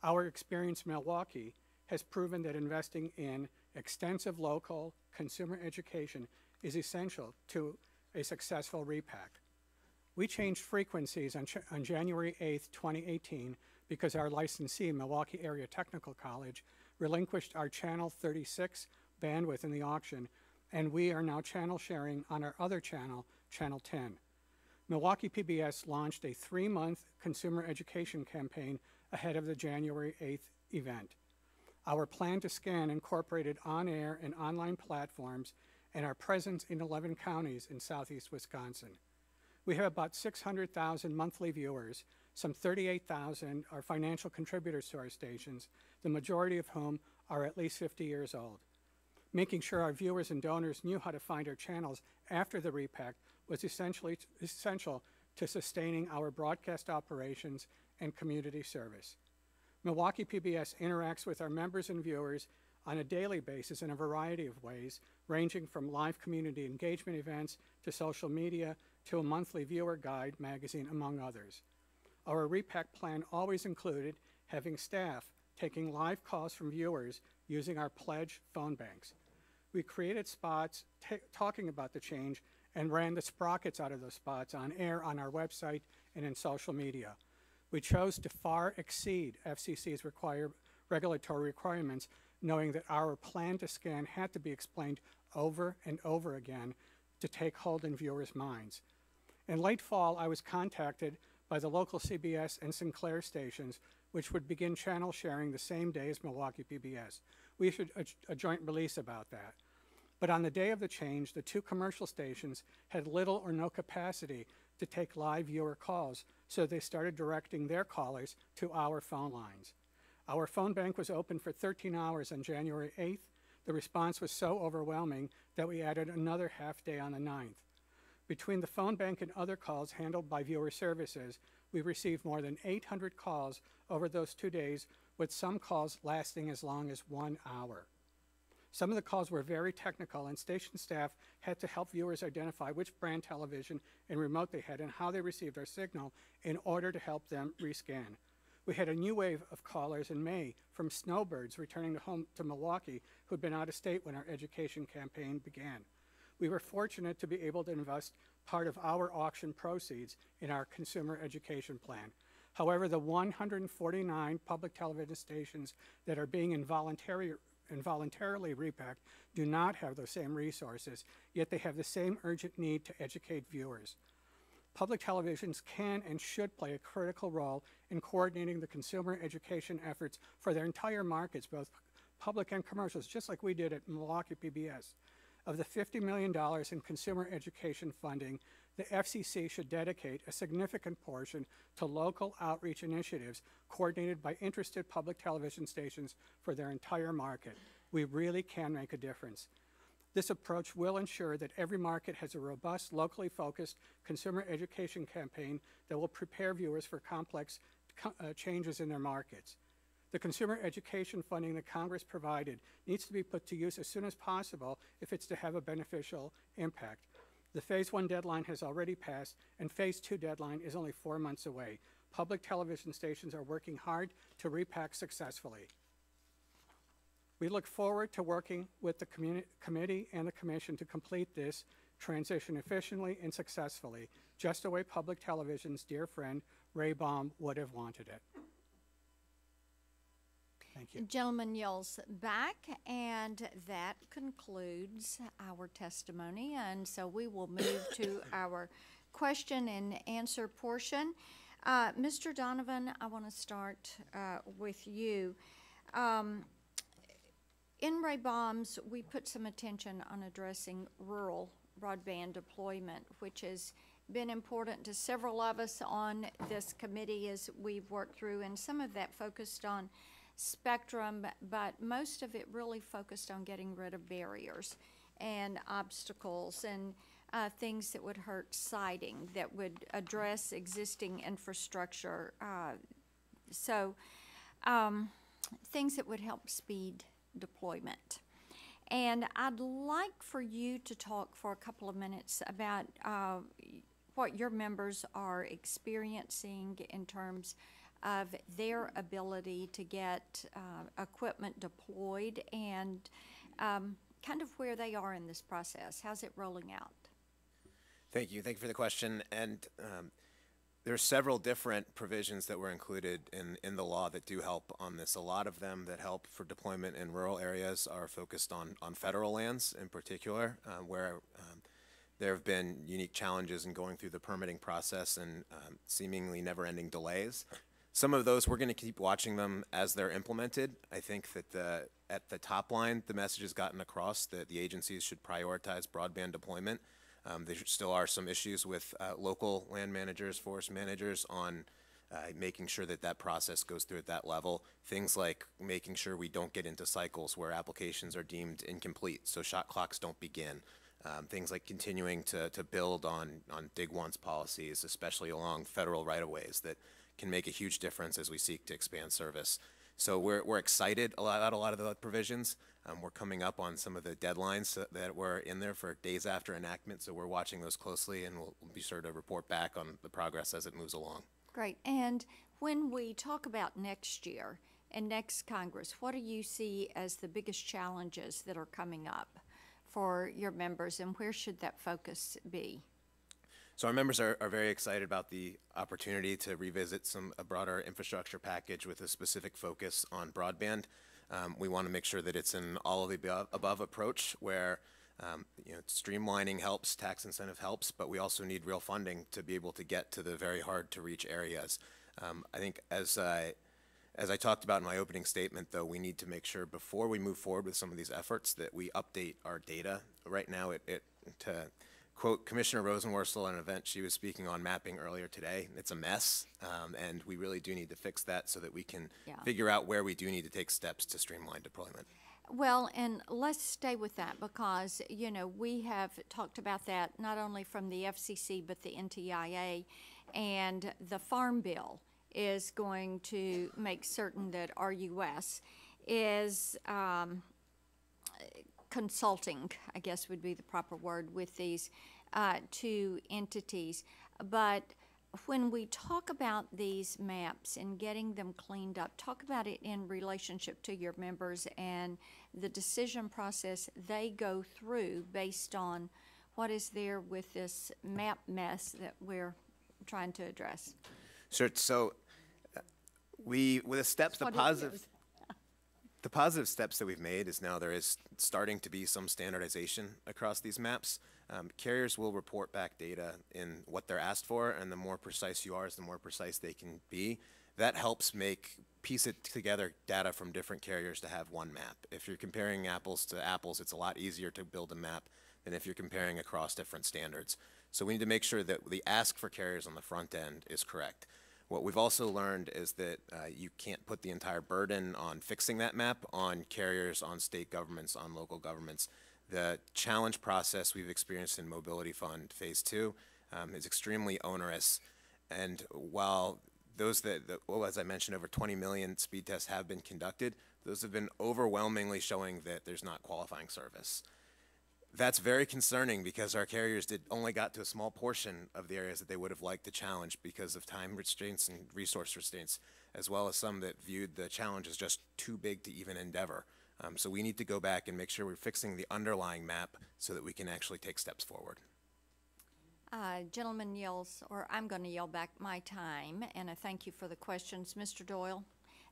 Our experience in Milwaukee has proven that investing in extensive local consumer education is essential to a successful repack. We changed frequencies on January 8th, 2018, because our licensee, Milwaukee Area Technical College, relinquished our Channel 36 bandwidth in the auction, and we are now channel sharing on our other channel, Channel 10. Milwaukee PBS launched a 3-month consumer education campaign ahead of the January 8th event. Our plan to scan incorporated on-air and online platforms and our presence in 11 counties in southeast Wisconsin. We have about 600,000 monthly viewers. Some 38,000 are financial contributors to our stations, the majority of whom are at least 50 years old. Making sure our viewers and donors knew how to find our channels after the repack was essential to sustaining our broadcast operations and community service. Milwaukee PBS interacts with our members and viewers on a daily basis in a variety of ways, ranging from live community engagement events to social media to a monthly viewer guide magazine, among others. Our repack plan always included having staff taking live calls from viewers using our pledge phone banks. We created spots talking about the change and ran the sprockets out of those spots on air on our website and in social media. We chose to far exceed FCC's regulatory requirements, knowing that our plan to scan had to be explained over and over again to take hold in viewers' minds. In late fall, I was contacted by the local CBS and Sinclair stations, which would begin channel sharing the same day as Milwaukee PBS. We issued a joint release about that. But on the day of the change, the two commercial stations had little or no capacity to take live viewer calls, so they started directing their callers to our phone lines. Our phone bank was open for 13 hours on January 8th. The response was so overwhelming that we added another half day on the 9th. Between the phone bank and other calls handled by viewer services, we received more than 800 calls over those 2 days, with some calls lasting as long as 1 hour. Some of the calls were very technical, and station staff had to help viewers identify which brand television and remote they had and how they received our signal in order to help them rescan. We had a new wave of callers in May from snowbirds returning home to Milwaukee who had been out of state when our education campaign began. We were fortunate to be able to invest part of our auction proceeds in our consumer education plan. However, the 149 public television stations that are being involuntarily repacked do not have those same resources, yet they have the same urgent need to educate viewers. Public televisions can and should play a critical role in coordinating the consumer education efforts for their entire markets, both public and commercials, just like we did at Milwaukee PBS. Of the $50 million in consumer education funding, the FCC should dedicate a significant portion to local outreach initiatives coordinated by interested public television stations for their entire market. We really can make a difference. This approach will ensure that every market has a robust, locally focused consumer education campaign that will prepare viewers for complex changes in their markets. The consumer education funding that Congress provided needs to be put to use as soon as possible if it's to have a beneficial impact. The Phase 1 deadline has already passed, and Phase 2 deadline is only 4 months away. Public television stations are working hard to repack successfully. We look forward to working with the committee and the commission to complete this transition efficiently and successfully, just the way public television's dear friend Ray Baum would have wanted it. Thank you. Gentleman yells back, and that concludes our testimony. And so we will move to our question and answer portion. Mr. Donovan, I want to start with you. In Ray Baum's, we put some attention on addressing rural broadband deployment, which has been important to several of us on this committee as we've worked through, and some of that focused on spectrum, but most of it really focused on getting rid of barriers and obstacles and things that would hurt siting, that would address existing infrastructure. Things that would help speed deployment. And I'd like for you to talk for a couple of minutes about what your members are experiencing in terms of their ability to get equipment deployed and kind of where they are in this process. How's it rolling out? Thank you. Thank you for the question. And there are several different provisions that were included in the law that do help on this. A lot of them that help for deployment in rural areas are focused on federal lands in particular, where there have been unique challenges in going through the permitting process and seemingly never-ending delays. Some of those, we're going to keep watching them as they're implemented. I think that at the top line, the message has gotten across that the agencies should prioritize broadband deployment. There still are some issues with local land managers, forest managers on making sure that that process goes through at that level. Things like making sure we don't get into cycles where applications are deemed incomplete, so shot clocks don't begin. Things like continuing to build on dig once policies, especially along federal right-of-ways that can make a huge difference as we seek to expand service. So we're excited about a lot of the provisions. We're coming up on some of the deadlines that were in there for days after enactment, so we're watching those closely, and we'll be sure to report back on the progress as it moves along. Great. And when we talk about next year and next Congress, what do you see as the biggest challenges that are coming up for your members, and where should that focus be? So our members are very excited about the opportunity to revisit a broader infrastructure package with a specific focus on broadband. We want to make sure that it's an all of the above approach where streamlining helps, tax incentive helps, but we also need real funding to be able to get to the very hard to reach areas. I think as I talked about in my opening statement, though, we need to make sure before we move forward with some of these efforts that we update our data. Right now, to quote Commissioner Rosenworcel at an event she was speaking on mapping earlier today, it's a mess, and we really do need to fix that so that we can figure out where we do need to take steps to streamline deployment. Well, and let's stay with that because, we have talked about that not only from the FCC but the NTIA, and the Farm Bill is going to make certain that RUS is consulting, I guess would be the proper word, with these two entities. But when we talk about these maps and getting them cleaned up, talk about it in relationship to your members and the decision process they go through based on what is there with this map mess that we're trying to address. Sure. So with the steps, the positive steps that we've made is now there is starting to be some standardization across these maps. Carriers will report back data in what they're asked for, and the more precise you are, the more precise they can be. That helps piece it together data from different carriers to have one map. If you're comparing apples to apples, it's a lot easier to build a map than if you're comparing across different standards. So we need to make sure that the ask for carriers on the front end is correct. What we've also learned is that you can't put the entire burden on fixing that map on carriers, on state governments, on local governments. The challenge process we've experienced in Mobility Fund Phase 2 is extremely onerous. And while as I mentioned, over 20 million speed tests have been conducted, those have been overwhelmingly showing that there's not qualifying service. That's very concerning because our carriers only got to a small portion of the areas that they would have liked to challenge because of time restraints and resource restraints, as well as some that viewed the challenge as just too big to even endeavor. So we need to go back and make sure we're fixing the underlying map so that we can actually take steps forward. Gentleman yells, or I'm going to yell back my time, and I thank you for the questions, Mr. Doyle.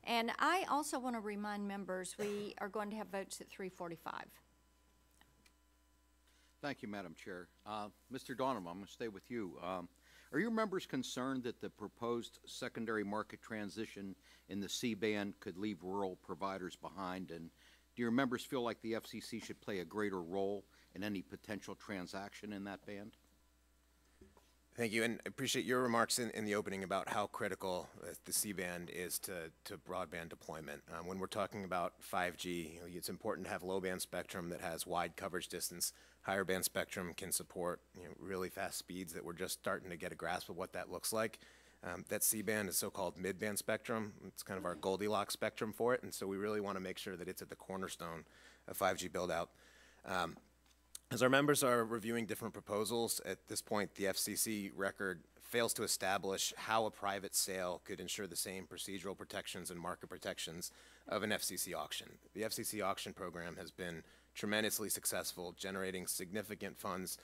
And I also want to remind members we are going to have votes at 3:45. Thank you, Madam Chair. Mr. Donovan, I'm going to stay with you. Are your members concerned that the proposed secondary market transition in the C-band could leave rural providers behind? And do your members feel like the FCC should play a greater role in any potential transaction in that band? Thank you, and I appreciate your remarks in the opening about how critical the C-band is to broadband deployment. When we're talking about 5G, it's important to have low-band spectrum that has wide coverage distance. Higher band spectrum can support really fast speeds that we're just starting to get a grasp of what that looks like. That C-band is so-called mid-band spectrum. It's kind of our Goldilocks spectrum for it, and so we really want to make sure that it's at the cornerstone of 5G build-out. As our members are reviewing different proposals, at this point, the FCC record fails to establish how a private sale could ensure the same procedural protections and market protections of an FCC auction. The FCC auction program has been tremendously successful, generating significant funds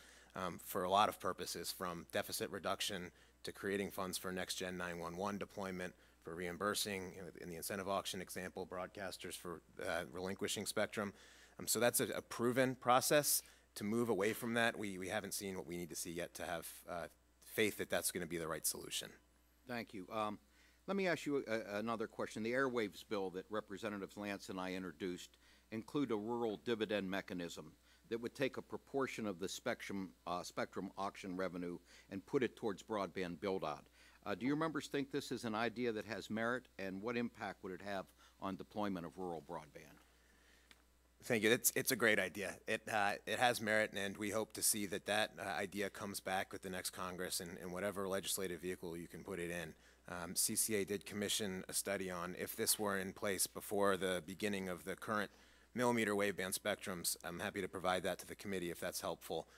for a lot of purposes, from deficit reduction to creating funds for next-gen 911 deployment, for reimbursing, in the incentive auction example, broadcasters for relinquishing spectrum. So that's a proven process. To move away from that, we haven't seen what we need to see yet to have faith that that's going to be the right solution. Thank you. Let me ask you another question. The Airwaves bill that Representatives Lance and I introduced include a rural dividend mechanism that would take a proportion of the spectrum auction revenue and put it towards broadband build-out. Do your members think this is an idea that has merit, and what impact would it have on deployment of rural broadband? Thank you. It's a great idea. It has merit, and we hope to see that idea comes back with the next Congress and whatever legislative vehicle you can put it in. CCA did commission a study on if this were in place before the beginning of the current millimeter wave band spectrums. I'm happy to provide that to the committee if that's helpful.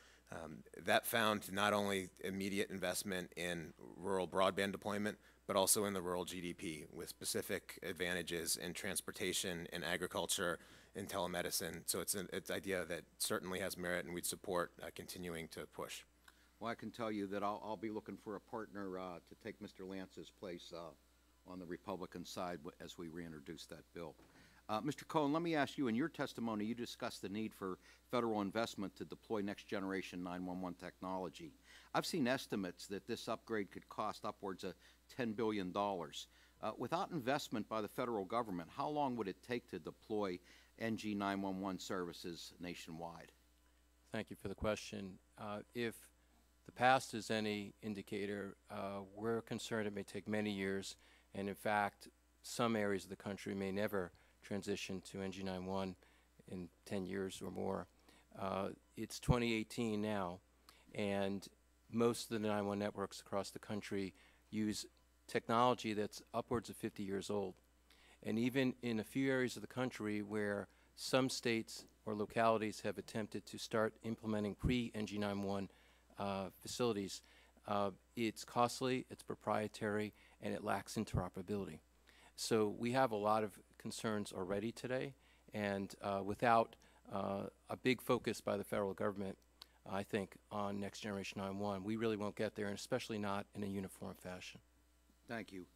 That found not only immediate investment in rural broadband deployment, but also in the rural GDP with specific advantages in transportation, in agriculture, in telemedicine. So it's an idea that certainly has merit, and we'd support continuing to push. Well, I can tell you that I'll be looking for a partner to take Mr. Lance's place on the Republican side as we reintroduce that bill. Mr. Cohen, let me ask you, in your testimony, you discussed the need for federal investment to deploy next-generation 911 technology. I've seen estimates that this upgrade could cost upwards of $10 billion. Without investment by the federal government, how long would it take to deploy NG 911 services nationwide? Thank you for the question. If the past is any indicator, we're concerned it may take many years, and in fact, some areas of the country may never transition to NG 911 in 10 years or more. It's 2018 now, and most of the 911 networks across the country use technology that's upwards of 50 years old. And even in a few areas of the country where some states or localities have attempted to start implementing pre-NG91 facilities, it's costly, it's proprietary, and it lacks interoperability. So we have a lot of concerns already today, and without a big focus by the federal government, I think, on Next Generation 911, we really won't get there, and especially not in a uniform fashion. Thank you.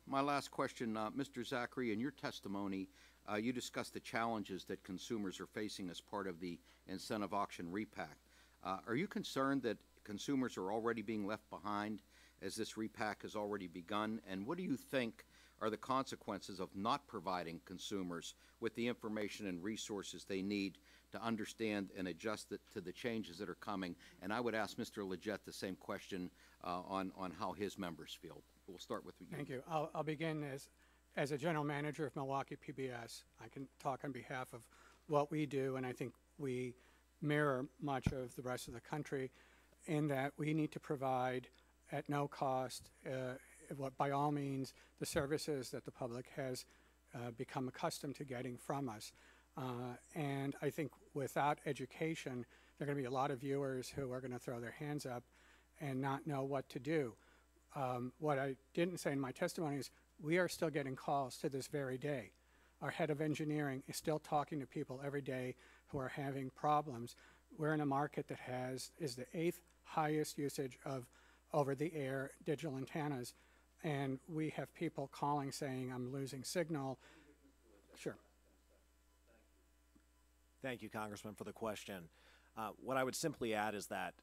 My last question, Mr. Zachary, in your testimony, you discussed the challenges that consumers are facing as part of the incentive auction repack. Are you concerned that consumers are already being left behind as this repack has already begun? And what do you think are the consequences of not providing consumers with the information and resources they need to understand and adjust to the changes that are coming? And I would ask Mr. Leggett the same question on how his members feel. We'll start with you. Thank you. I'll begin as a general manager of Milwaukee PBS. I can talk on behalf of what we do, and I think we mirror much of the rest of the country in that we need to provide at no cost, by all means, the services that the public has become accustomed to getting from us. And I think without education, there are going to be a lot of viewers who are going to throw their hands up and not know what to do. What I didn't say in my testimony is we are still getting calls to this very day. Our head of engineering is still talking to people every day who are having problems. We're in a market that is the 8th highest usage of over-the-air digital antennas, and we have people calling saying, I'm losing signal. Sure. Thank you, Congressman, for the question. What I would simply add is that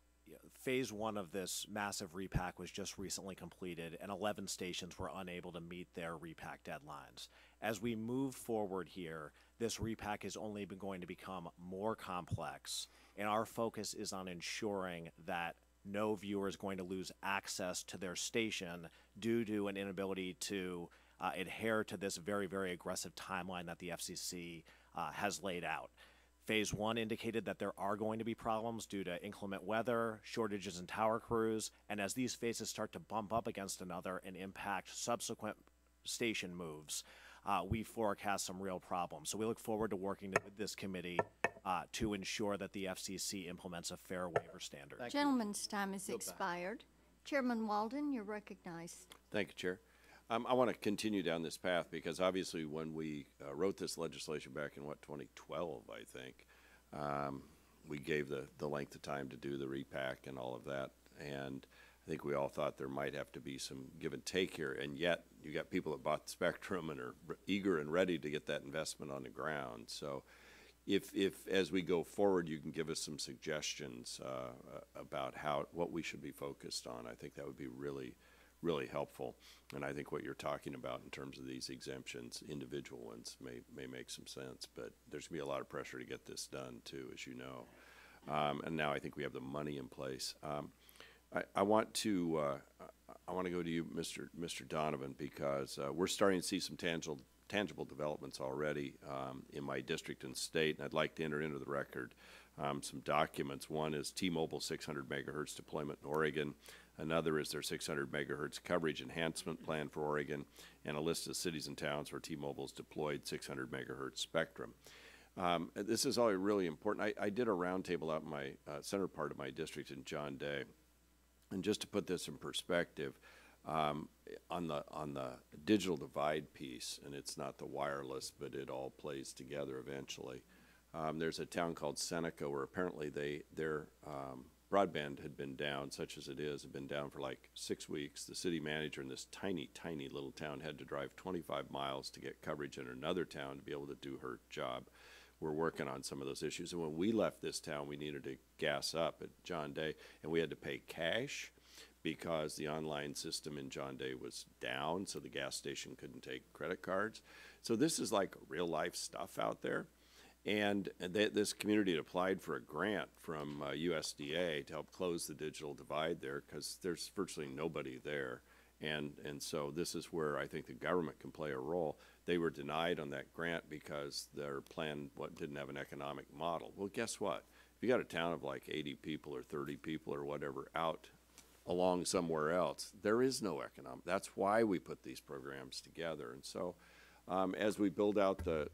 phase one of this massive repack was just recently completed, and 11 stations were unable to meet their repack deadlines. As we move forward here, this repack is only going to become more complex, and our focus is on ensuring that no viewer is going to lose access to their station due to an inability to adhere to this very, very aggressive timeline that the FCC has laid out. Phase one indicated that there are going to be problems due to inclement weather, shortages in tower crews, and as these phases start to bump up against another and impact subsequent station moves, we forecast some real problems. So we look forward to working with this committee to ensure that the FCC implements a fair waiver standard. Gentleman's time has expired. Chairman Walden, you're recognized. Thank you, Chair. I want to continue down this path because obviously when we wrote this legislation back in, 2012, I think, we gave the length of time to do the repack and all of that. And I think we all thought there might have to be some give and take here. And yet you got people that bought the spectrum and are eager and ready to get that investment on the ground. So if as we go forward, you can give us some suggestions about what we should be focused on, I think that would be really helpful. And I think what you're talking about in terms of these exemptions, individual ones, may make some sense, but there's going to be a lot of pressure to get this done too, as you know. And now I think we have the money in place. I want to go to you, Mr. Donovan, because we're starting to see some tangible developments already in my district and state, and I'd like to enter into the record some documents. One is T-Mobile 600 megahertz deployment in Oregon. Another is their 600 megahertz coverage enhancement plan for Oregon, and a list of cities and towns where T-Mobile's deployed 600 megahertz spectrum. This is all really important. I did a roundtable out in my center part of my district in John Day, and just to put this in perspective, on the digital divide piece, and it's not the wireless, but it all plays together eventually. There's a town called Seneca where apparently their broadband had been down, such as it is, had been down for like 6 weeks. The city manager in this tiny little town had to drive 25 miles to get coverage in another town to be able to do her job. We're working on some of those issues. And when we left this town, we needed to gas up at John Day, and we had to pay cash because the online system in John Day was down, so the gas station couldn't take credit cards. So this is like real life stuff out there. And this community had applied for a grant from USDA to help close the digital divide there because there's virtually nobody there. And so this is where I think the government can play a role. They were denied on that grant because their plan didn't have an economic model. Well, guess what? If you got a town of like 80 people or 30 people or whatever out along somewhere else, there is no economic. That's why we put these programs together. And so as we build out the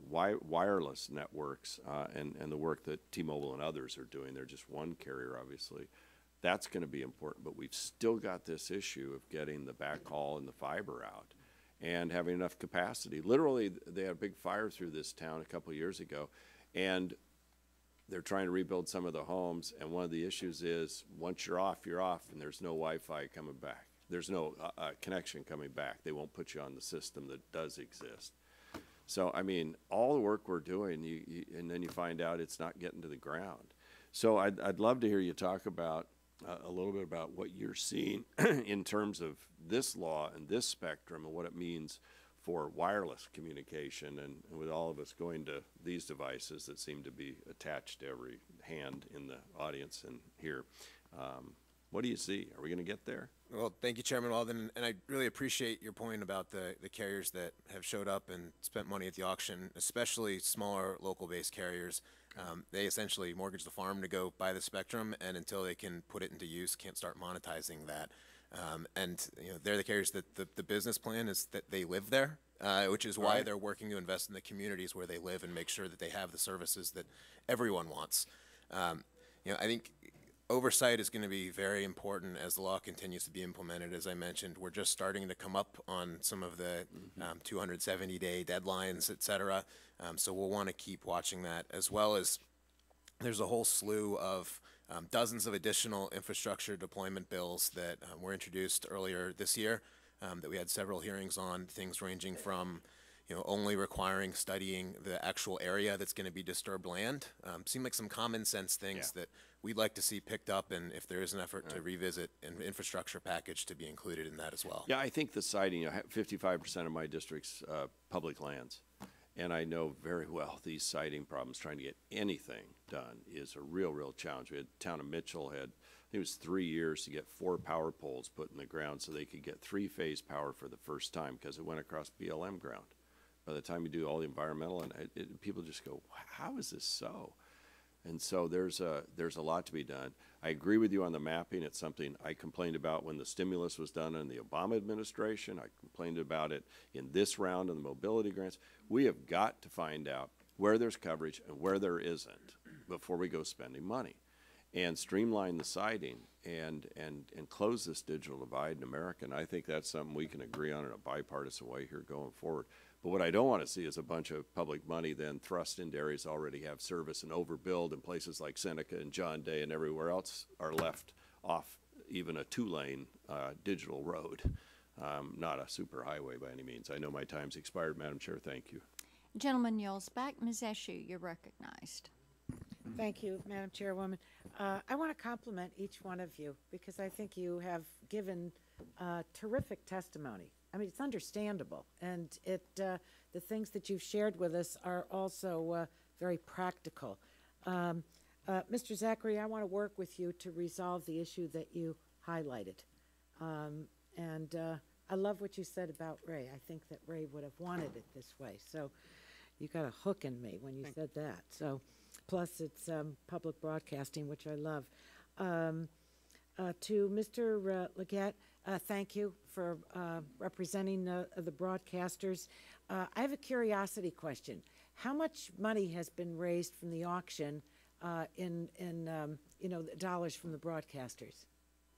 wireless networks and the work that T-Mobile and others are doing. They're just one carrier, obviously. That's going to be important, but we've still got this issue of getting the backhaul and the fiber out and having enough capacity. Literally, they had a big fire through this town a couple of years ago, and they're trying to rebuild some of the homes, and one of the issues is once you're off, and there's no Wi-Fi coming back. There's no connection coming back. They won't put you on the system that does exist. So, I mean, all the work we're doing, and then you find out it's not getting to the ground. So I'd love to hear you talk about a little bit about what you're seeing in terms of this law and this spectrum and what it means for wireless communication, and with all of us going to these devices that seem to be attached to every hand in the audience and here. What do you see? Are we going to get there? Well, thank you, Chairman Walden, and I really appreciate your point about the carriers that have showed up and spent money at the auction, especially smaller local-based carriers. They essentially mortgage the farm to go buy the spectrum, and until they can put it into use, can't start monetizing that. And they're the carriers that the business plan is that they live there, which is why they're working to invest in the communities where they live and make sure that they have the services that everyone wants. I think oversight is going to be very important as the law continues to be implemented. As I mentioned, we're just starting to come up on some of the 270-day deadlines, et cetera. So we'll want to keep watching that, as well as there's a whole slew of dozens of additional infrastructure deployment bills that were introduced earlier this year that we had several hearings on, things ranging from only requiring studying the actual area that's going to be disturbed land. Seem like some common sense things that we'd like to see picked up, and if there is an effort to revisit an infrastructure package to be included in that as well. Yeah, I think the siting, 55% of my district's public lands, and I know very well these siting problems, trying to get anything done is a real challenge. We had the town of Mitchell had, I think it was 3 years to get 4 power poles put in the ground so they could get 3-phase power for the first time because it went across BLM ground. By the time you do all the environmental, and people just go, how is this so? And so there's a lot to be done. I agree with you on the mapping. It's something I complained about when the stimulus was done in the Obama administration. I complained about it in this round of the mobility grants. We have got to find out where there's coverage and where there isn't before we go spending money, and streamline the siting and close this digital divide in America. And I think that's something we can agree on in a bipartisan way here going forward. But what I don't want to see is a bunch of public money then thrust into areas that already have service and overbuild, in places like Seneca and John Day and everywhere else are left off even a 2-lane digital road, not a super highway by any means. I know my time's expired, Madam Chair. Thank you. Gentleman yields back. Ms. Eshoo, you're recognized. Thank you, Madam Chairwoman. I want to compliment each one of you because I think you have given terrific testimony. I mean, it's understandable, and the things that you've shared with us are also very practical. Mr. Zachary, I want to work with you to resolve the issue that you highlighted. And I love what you said about Ray. I think that Ray would have wanted it this way. So you got a hook in me when you said that. So, plus it's public broadcasting, which I love. To Mr. Leggett, thank you for representing the broadcasters. I have a curiosity question. How much money has been raised from the auction in the dollars from the broadcasters?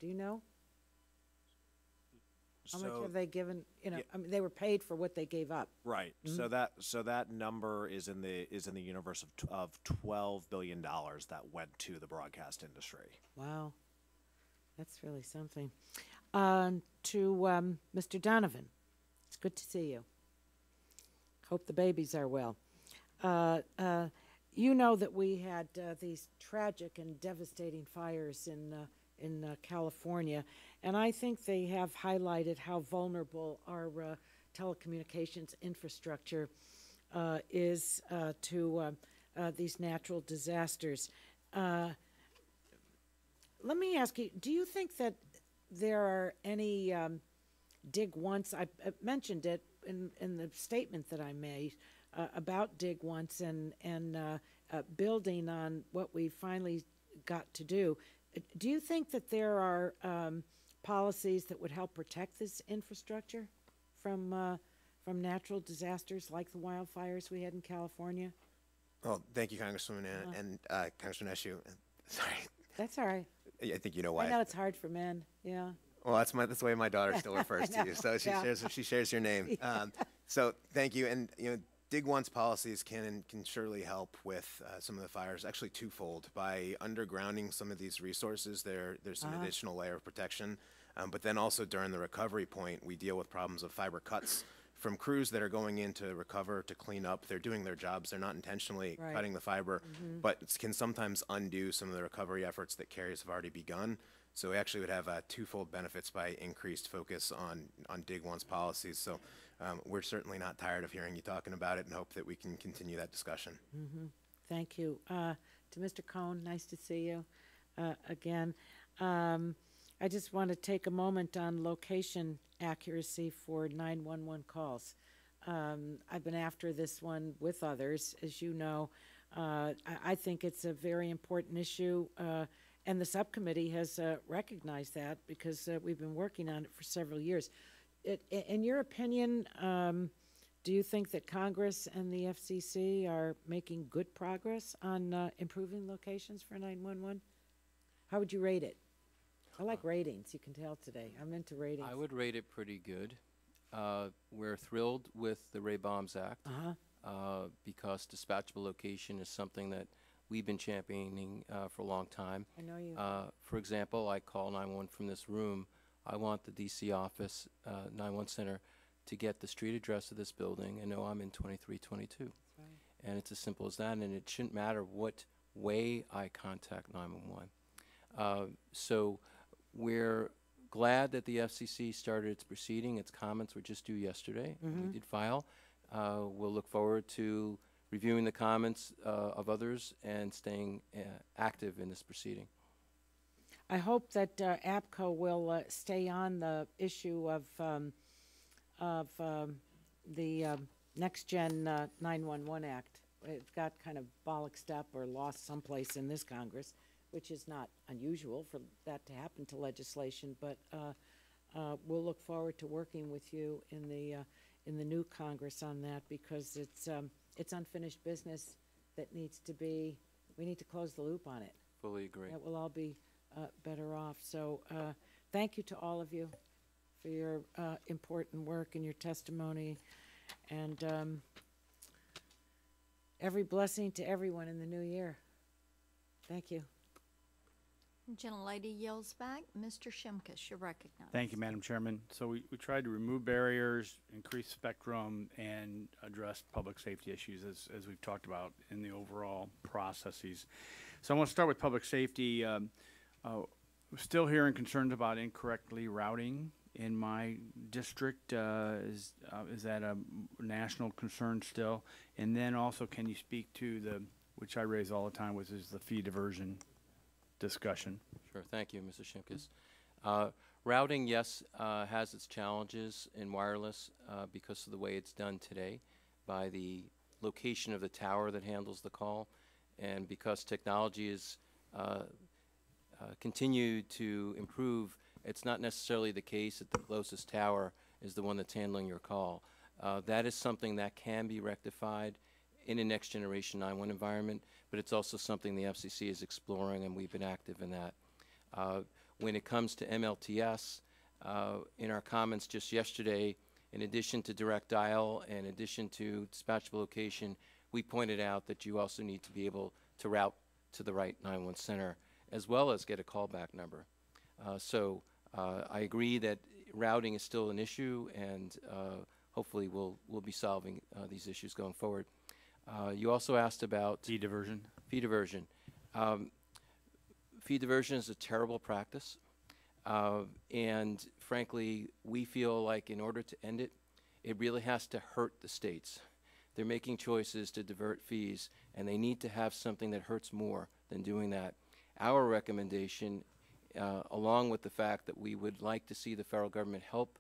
Do you know? How much have they given? I mean, they were paid for what they gave up. Right. Mm-hmm. So that number is in the universe of $12 billion that went to the broadcast industry. Wow, that's really something. To Mr. Donovan, it's good to see you. Hope the babies are well. You know that we had these tragic and devastating fires in California, and I think they have highlighted how vulnerable our telecommunications infrastructure is to these natural disasters. Let me ask you, do you think that there are any dig once, I mentioned it in the statement that I made about dig once and building on what we finally got to do. Do you think that there are policies that would help protect this infrastructure from from natural disasters like the wildfires we had in California? Well, thank you, Congresswoman and Congressman Eshoo. Sorry, That's all right. I think you know why. I know it's hard for men, yeah. Well, that's the way my daughter still refers to you. So she shares your name. So thank you. And Dig Once policies can surely help with some of the fires. Actually, twofold. By undergrounding some of these resources, there's an additional layer of protection. But then also during the recovery point, we deal with problems of fiber cuts from crews that are going in to recover, to clean up. They're doing their jobs. They're not intentionally cutting the fiber, but can sometimes undo some of the recovery efforts that carriers have already begun. So we actually would have twofold benefits by increased focus on Dig Once policies. So we're certainly not tired of hearing you talking about it and hope that we can continue that discussion. Thank you. To Mr. Cohn, nice to see you again. I just want to take a moment on location accuracy for 911 calls. I've been after this one with others, as you know. I think it's a very important issue, and the subcommittee has recognized that because we've been working on it for several years. In your opinion, do you think that Congress and the FCC are making good progress on improving locations for 911? How would you rate it? I like ratings, you can tell today. I'm into ratings. I would rate it pretty good. We're thrilled with the BAUM'S Act because dispatchable location is something that we've been championing for a long time. I know you. For example, I call 911 from this room. I want the DC office 911 center to get the street address of this building and know I'm in 2322. Right. And it's as simple as that, and it shouldn't matter what way I contact 911. So we're glad that the FCC started its proceeding. Its comments were just due yesterday. We did file. We'll look forward to reviewing the comments of others and staying active in this proceeding. I hope that APCO will stay on the issue of the Next Gen 911 Act. It got kind of bollocksed up or lost someplace in this Congress, which is not unusual for that to happen to legislation. But we'll look forward to working with you in the new Congress on that, because it's unfinished business that needs to be. We need to close the loop on it. Fully agree. That we'll all be better off. So thank you to all of you for your important work and your testimony, and every blessing to everyone in the new year. Thank you. Gentlelady yields back. Mr. Shimkus, you're recognized. Thank you, Madam Chairman. So we tried to remove barriers, increase spectrum, and address public safety issues as we've talked about in the overall processes. So I want to start with public safety. We're still hearing concerns about incorrectly routing in my district. Is that a national concern still? And then also, can you speak to which I raise all the time, which is the fee diversion discussion? Sure. Thank you, Mr. Shimkus. Routing, yes, has its challenges in wireless because of the way it's done today, by the location of the tower that handles the call, and because technology is continued to improve. It's not necessarily the case that the closest tower is the one that's handling your call. That is something that can be rectified in a next generation 911 environment, but it's also something the FCC is exploring, and we've been active in that. When it comes to MLTS, in our comments just yesterday, in addition to direct dial, in addition to dispatchable location, we pointed out that you also need to be able to route to the right 911 center, as well as get a callback number. So I agree that routing is still an issue, and hopefully we'll be solving these issues going forward. You also asked about Fee diversion. Fee diversion. Fee diversion is a terrible practice, and frankly, we feel like in order to end it, it really has to hurt the states. They're making choices to divert fees, and they need to have something that hurts more than doing that. Our recommendation, along with the fact that we would like to see the federal government help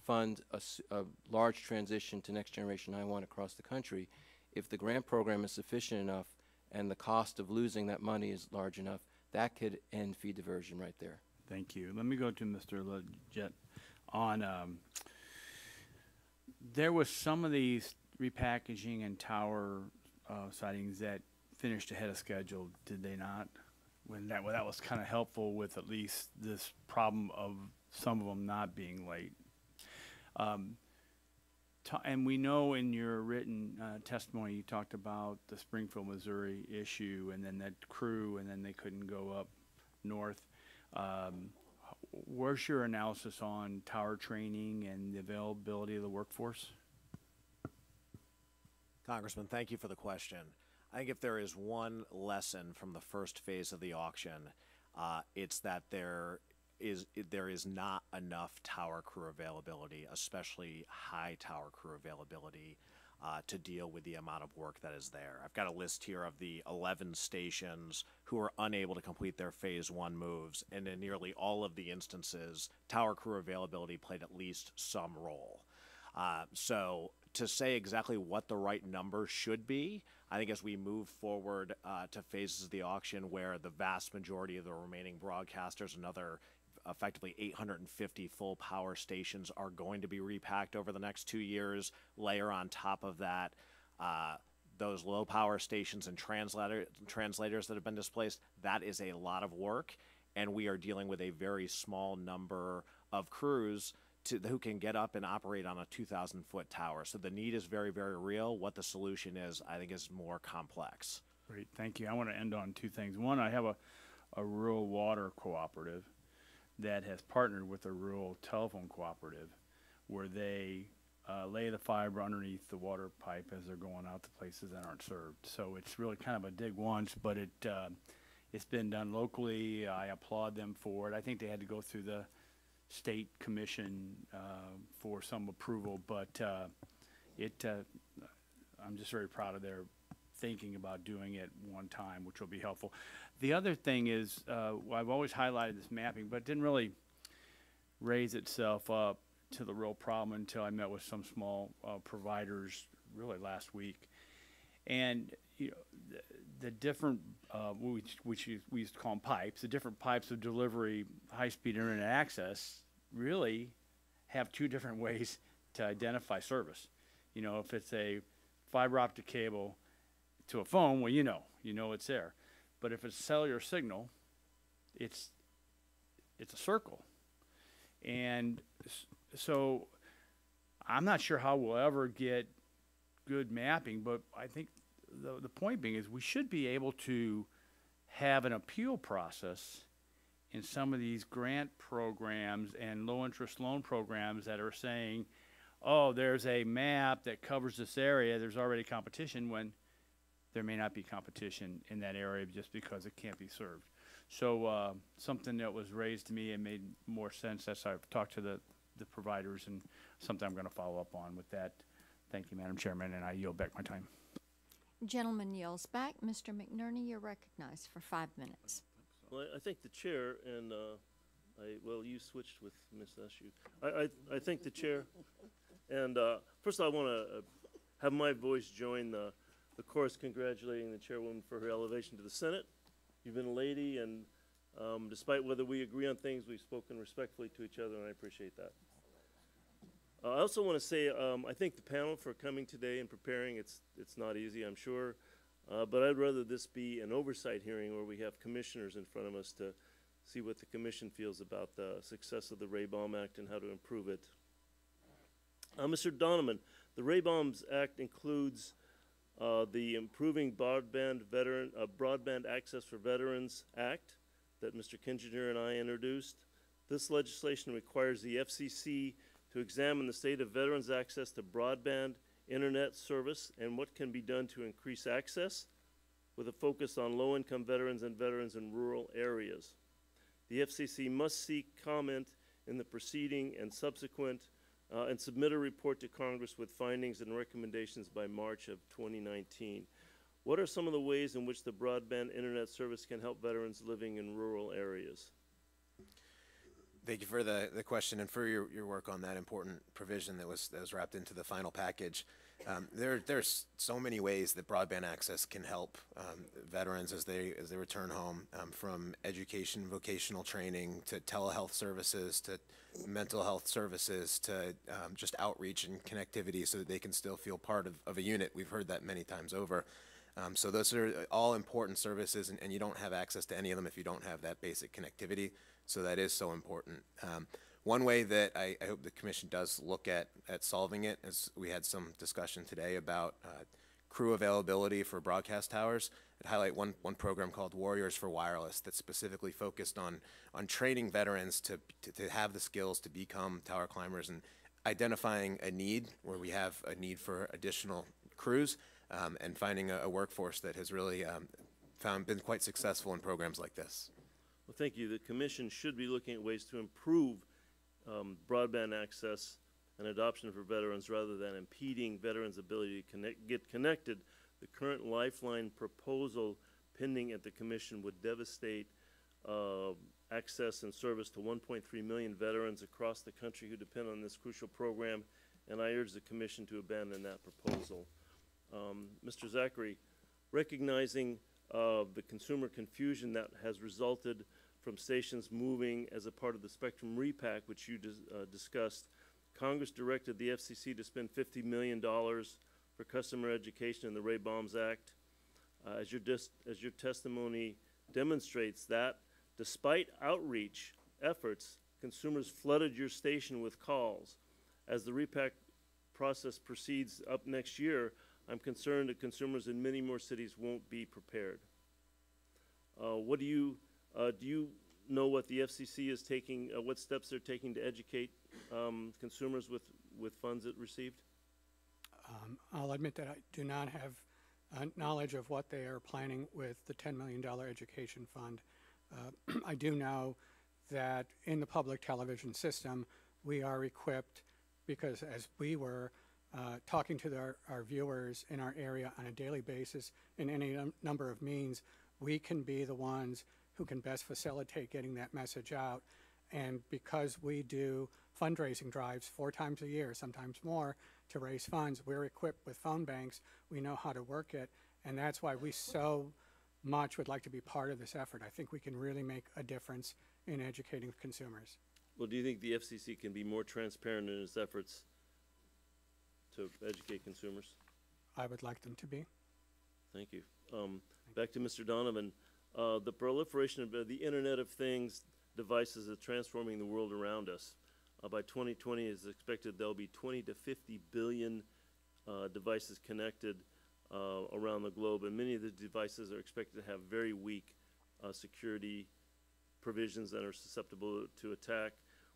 fund a large transition to next generation 911 across the country, if the grant program is sufficient enough and the cost of losing that money is large enough, that could end fee diversion right there. Thank you. Let me go to Mr. Leggett on there was some of these repackaging and tower sidings that finished ahead of schedule, did they not? That was kind of helpful with at least this problem of some of them not being late. And we know in your written testimony you talked about the Springfield, Missouri issue, and then that crew, and then they couldn't go up north. Where's your analysis on tower training and the availability of the workforce? Congressman, thank you for the question. I think if there is one lesson from the first phase of the auction, it's that there is not enough tower crew availability, especially high tower crew availability, to deal with the amount of work that is there. I've got a list here of the 11 stations who are unable to complete their phase one moves, and in nearly all of the instances, tower crew availability played at least some role. So to say exactly what the right number should be, I think as we move forward to phases of the auction where the vast majority of the remaining broadcasters, another effectively 850 full power stations, are going to be repacked over the next 2 years, layer on top of that those low power stations and translators that have been displaced, that is a lot of work, and we are dealing with a very small number of crews who can get up and operate on a 2,000-foot tower. So the need is very, very real. What the solution is, I think, is more complex. Great, thank you. I want to end on two things. One, I have a rural water cooperative that has partnered with a rural telephone cooperative where they lay the fiber underneath the water pipe as they're going out to places that aren't served. So it's really kind of a dig once, but it's been done locally. I applaud them for it. I think they had to go through the state commission for some approval, but I'm just very proud of their thinking about doing it one time, which will be helpful. The other thing is, I've always highlighted this mapping, but it didn't really raise itself up to the real problem until I met with some small providers really last week. And you know, the different, which we used to call them pipes, the different pipes of delivery high-speed internet access really have two different ways to identify service. You know, if it's a fiber optic cable to a phone, well, you know it's there. But if it's a cellular signal, it's a circle. And so I'm not sure how we'll ever get good mapping, but I think the point being is we should be able to have an appeal process in some of these grant programs and low interest loan programs that are saying, oh, there's a map that covers this area, there's already competition, when there may not be competition in that area just because it can't be served. So something that was raised to me and made more sense as I've talked to the providers, and something I'm going to follow up on with that. Thank you, Madam Chairman, and I yield back my time. Gentleman yields back. Mr. McNerney, you're recognized for 5 minutes. Well, I think the chair and well, you switched with Ms. Eshu. I think the chair, and first I want to have my voice join the chorus congratulating the chairwoman for her elevation to the Senate. You've been a lady, and despite whether we agree on things, we've spoken respectfully to each other, and I appreciate that. I also want to say I thank the panel for coming today and preparing. It's not easy, I'm sure, but I'd rather this be an oversight hearing where we have commissioners in front of us to see what the commission feels about the success of the Ray-Baum Act and how to improve it. Mr. Donovan, the Ray-Baum's Act includes the Improving Broadband Access for Veterans Act that Mr. Kinzinger and I introduced. This legislation requires the FCC to examine the state of veterans' access to broadband internet service and what can be done to increase access, with a focus on low-income veterans and veterans in rural areas. The FCC must seek comment in the proceeding and subsequent and submit a report to Congress with findings and recommendations by March of 2019. What are some of the ways in which the broadband internet service can help veterans living in rural areas? Thank you for the question and for your work on that important provision that was wrapped into the final package. There's so many ways that broadband access can help veterans as they return home, from education, vocational training, to telehealth services, to mental health services, to just outreach and connectivity so that they can still feel part of a unit. We've heard that many times over. So those are all important services, and you don't have access to any of them if you don't have that basic connectivity. So that is so important. One way that I hope the Commission does look at solving it is we had some discussion today about crew availability for broadcast towers. I'd highlight one program called Warriors for Wireless that's specifically focused on training veterans to have the skills to become tower climbers and identifying a need where we have a need for additional crews, and finding a workforce that has really been quite successful in programs like this. Well, thank you. The Commission should be looking at ways to improve broadband access and adoption for veterans rather than impeding veterans' ability to get connected. The current Lifeline proposal pending at the Commission would devastate access and service to 1.3 million veterans across the country who depend on this crucial program, and I urge the Commission to abandon that proposal. Mr. Zachary, recognizing the consumer confusion that has resulted from stations moving as a part of the spectrum repack, which you discussed, Congress directed the FCC to spend $50 million for customer education in the Ray BAUM'S Act. As your testimony demonstrates, that despite outreach efforts, consumers flooded your station with calls. As the repack process proceeds up next year, I'm concerned that consumers in many more cities won't be prepared. Do you know what the FCC is taking, what steps they're taking to educate consumers with funds it received? I'll admit that I do not have knowledge of what they are planning with the $10 million education fund. I do know that in the public television system, we are equipped, because as we were talking to our viewers in our area on a daily basis in any number of means, we can be the ones who can best facilitate getting that message out. And because we do fundraising drives 4 times a year, sometimes more, to raise funds, we're equipped with phone banks. We know how to work it, and that's why we so much would like to be part of this effort. I think we can really make a difference in educating consumers. Well, do you think the FCC can be more transparent in its efforts to educate consumers? I would like them to be. Thank you. Back to Mr. Donovan. The proliferation of the Internet of Things devices is transforming the world around us. By 2020, it's expected there'll be 20 to 50 billion devices connected around the globe, and many of the devices are expected to have very weak security provisions that are susceptible to attack.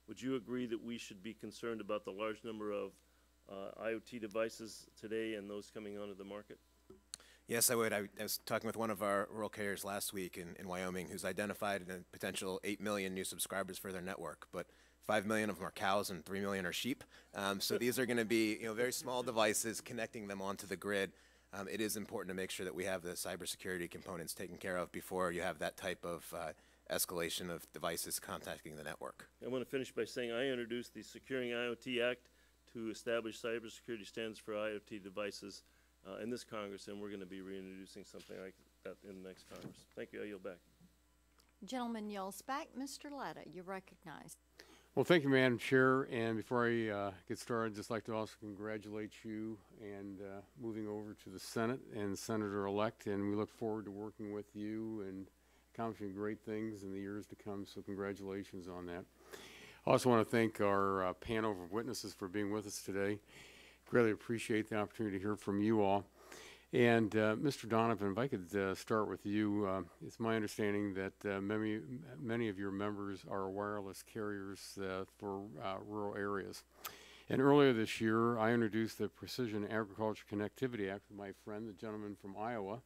Would you agree that we should be concerned about the large number of IoT devices today and those coming onto the market? Yes, I would. I was talking with one of our rural carriers last week in Wyoming who's identified a potential 8 million new subscribers for their network, but 5 million of them are cows and 3 million are sheep. So these are going to be very small devices connecting them onto the grid. It is important to make sure that we have the cybersecurity components taken care of before you have that type of escalation of devices contacting the network. I want to finish by saying I introduced the Securing IoT Act to establish cybersecurity standards for IoT devices in this Congress, and we're going to be reintroducing something like that in the next Congress. Thank you. I yield back. Gentleman yields back. Mr. Letta, you're recognized. Well, thank you, Madam Chair. And before I get started, I'd just like to also congratulate you and moving over to the Senate and Senator-elect. And we look forward to working with you and accomplishing great things in the years to come. So congratulations on that. I also want to thank our panel of witnesses for being with us today. Greatly appreciate the opportunity to hear from you all. And Mr. Donovan, if I could start with you, it's my understanding that many of your members are wireless carriers for rural areas. And earlier this year, I introduced the Precision Agriculture Connectivity Act with my friend, the gentleman from Iowa,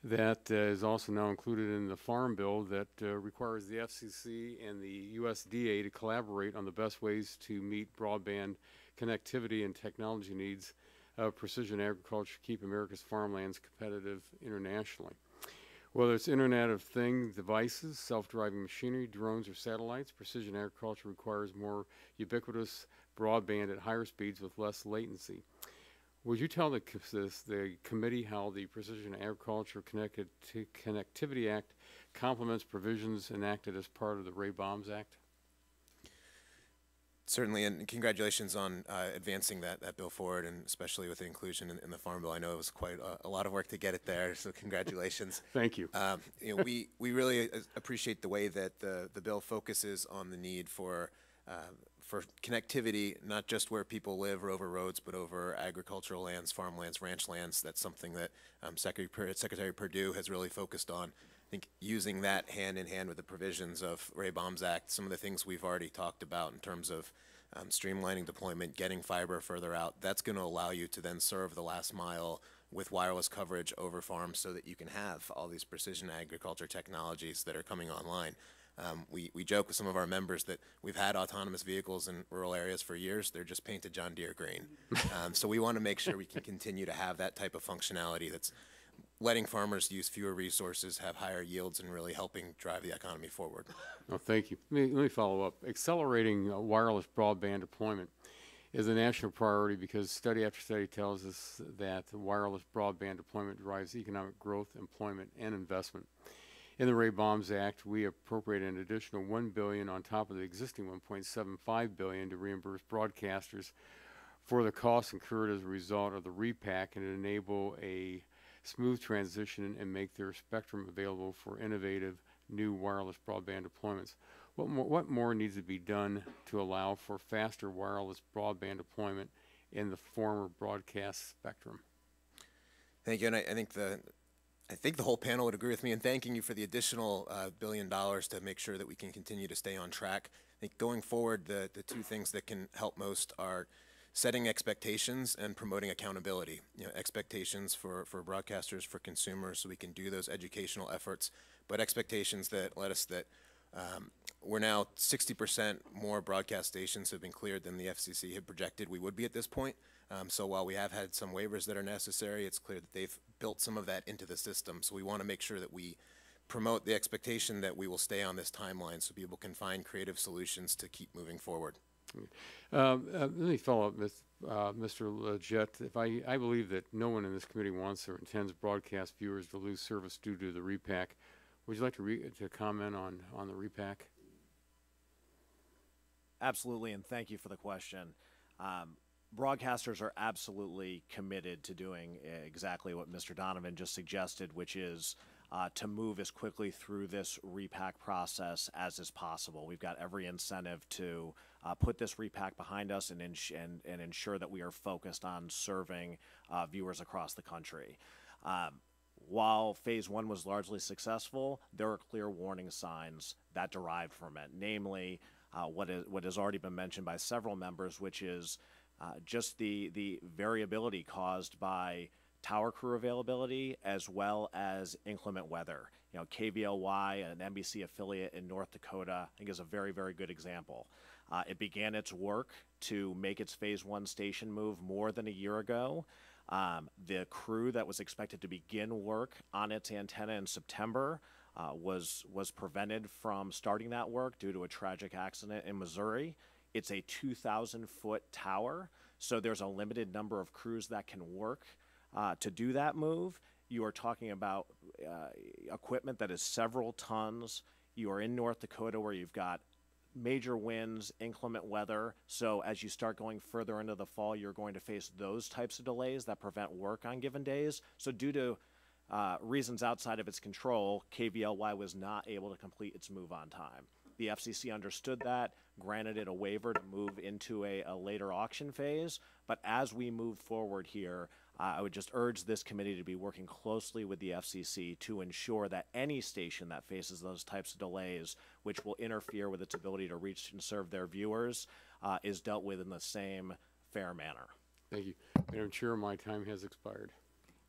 that is also now included in the Farm Bill that requires the FCC and the USDA to collaborate on the best ways to meet broadband connectivity and technology needs of precision agriculture to keep America's farmlands competitive internationally. Whether it's Internet of Things devices, self-driving machinery, drones, or satellites, precision agriculture requires more ubiquitous broadband at higher speeds with less latency. Would you tell the committee how the Precision Agriculture Connectivity Act complements provisions enacted as part of the BAUM'S Act? Certainly, and congratulations on advancing that bill forward, and especially with the inclusion in the Farm Bill. I know it was quite a lot of work to get it there, so congratulations. Thank you. We really appreciate the way that the bill focuses on the need for connectivity, not just where people live or over roads, but over agricultural lands, farmlands, ranch lands. That's something that Secretary Perdue has really focused on. I think using that hand in hand with the provisions of BAUM'S Act, some of the things we've already talked about in terms of streamlining deployment, getting fiber further out, that's going to allow you to then serve the last mile with wireless coverage over farms so that you can have all these precision agriculture technologies that are coming online. We joke with some of our members that we've had autonomous vehicles in rural areas for years. They're just painted John Deere green. So we want to make sure we can continue to have that type of functionality that's letting farmers use fewer resources, have higher yields, and really helping drive the economy forward. Oh, thank you. Let me follow up. Accelerating wireless broadband deployment is a national priority because study after study tells us that wireless broadband deployment drives economic growth, employment, and investment. In the BAUM'S Act, we appropriated an additional $1 billion on top of the existing $1.75 billion to reimburse broadcasters for the costs incurred as a result of the repack and enable a smooth transition and make their spectrum available for innovative new wireless broadband deployments. What more needs to be done to allow for faster wireless broadband deployment in the former broadcast spectrum? Thank you, and I think the whole panel would agree with me in thanking you for the additional $1 billion to make sure that we can continue to stay on track. I think going forward, the two things that can help most are setting expectations and promoting accountability. Expectations for broadcasters, for consumers, so we can do those educational efforts, but expectations that let us that we're now 60% more broadcast stations have been cleared than the FCC had projected we would be at this point. So while we have had some waivers that are necessary, it's clear that they've built some of that into the system. So we want to make sure that we promote the expectation that we will stay on this timeline so people can find creative solutions to keep moving forward. Let me follow up with Mr. Leggett. I believe that no one in this committee wants or intends broadcast viewers to lose service due to the repack. Would you like to comment on the repack? Absolutely, and thank you for the question. Broadcasters are absolutely committed to doing exactly what Mr. Donovan just suggested, which is to move as quickly through this repack process as is possible. We've got every incentive to put this repack behind us and ensure that we are focused on serving viewers across the country. While Phase 1 was largely successful, there are clear warning signs that derived from it, namely what has already been mentioned by several members, which is just the variability caused by tower crew availability as well as inclement weather. KVLY, an NBC affiliate in North Dakota, I think is a very, very good example. It began its work to make its Phase 1 station move more than a year ago. The crew that was expected to begin work on its antenna in September was prevented from starting that work due to a tragic accident in Missouri. It's a 2,000-foot tower, so there's a limited number of crews that can work to do that move. You are talking about equipment that is several tons. You are in North Dakota where you've got major winds, inclement weather. So as you start going further into the fall, you're going to face those types of delays that prevent work on given days. So due to reasons outside of its control, KVLY was not able to complete its move on time. The FCC understood that, granted it a waiver to move into a later auction phase. But as we move forward here, I would just urge this committee to be working closely with the FCC to ensure that any station that faces those types of delays, which will interfere with its ability to reach and serve their viewers, is dealt with in the same fair manner. Thank you. Madam Chair, my time has expired.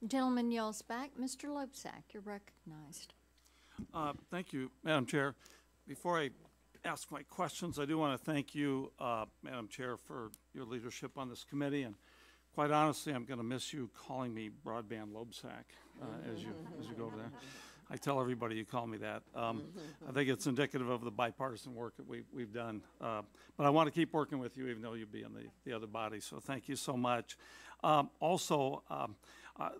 Gentleman yells back. Mr. Loebsack, you're recognized. Thank you, Madam Chair. Before I ask my questions, I do want to thank you, Madam Chair, for your leadership on this committee. And quite honestly, I'm going to miss you calling me Broadband Loebsack as you go over I tell everybody you call me that. I think it's indicative of the bipartisan work that we've done. But I want to keep working with you, even though you'll be in the other body. So thank you so much.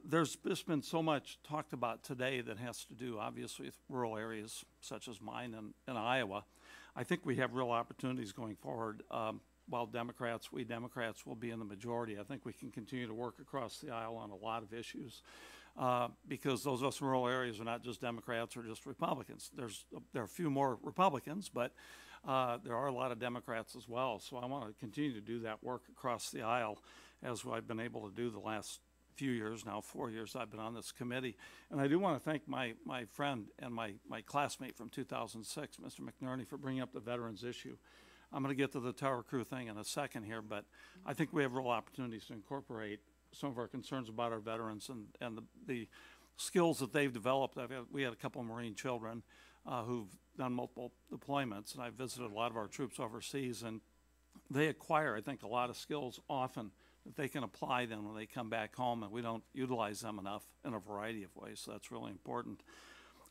There's just been so much talked about today that has to do, obviously, with rural areas such as mine in Iowa. I think we have real opportunities going forward. While we Democrats will be in the majority, I think we can continue to work across the aisle on a lot of issues. Because those of us in rural areas are not just Democrats or just Republicans. There are a few more Republicans, but there are a lot of Democrats as well. So I want to continue to do that work across the aisle, as I've been able to do the last few years now, 4 years I've been on this committee. And I do want to thank my friend and my classmate from 2006, Mr. McNerney, for bringing up the veterans issue. I'm going to get to the Tower Crew thing in a second here, but I think we have real opportunities to incorporate some of our concerns about our veterans and the skills that they've developed. We had a couple of Marine children who've done multiple deployments, and I visited a lot of our troops overseas, and they acquire, I think, a lot of skills often that they can apply them when they come back home, and we don't utilize them enough in a variety of ways, so that's really important.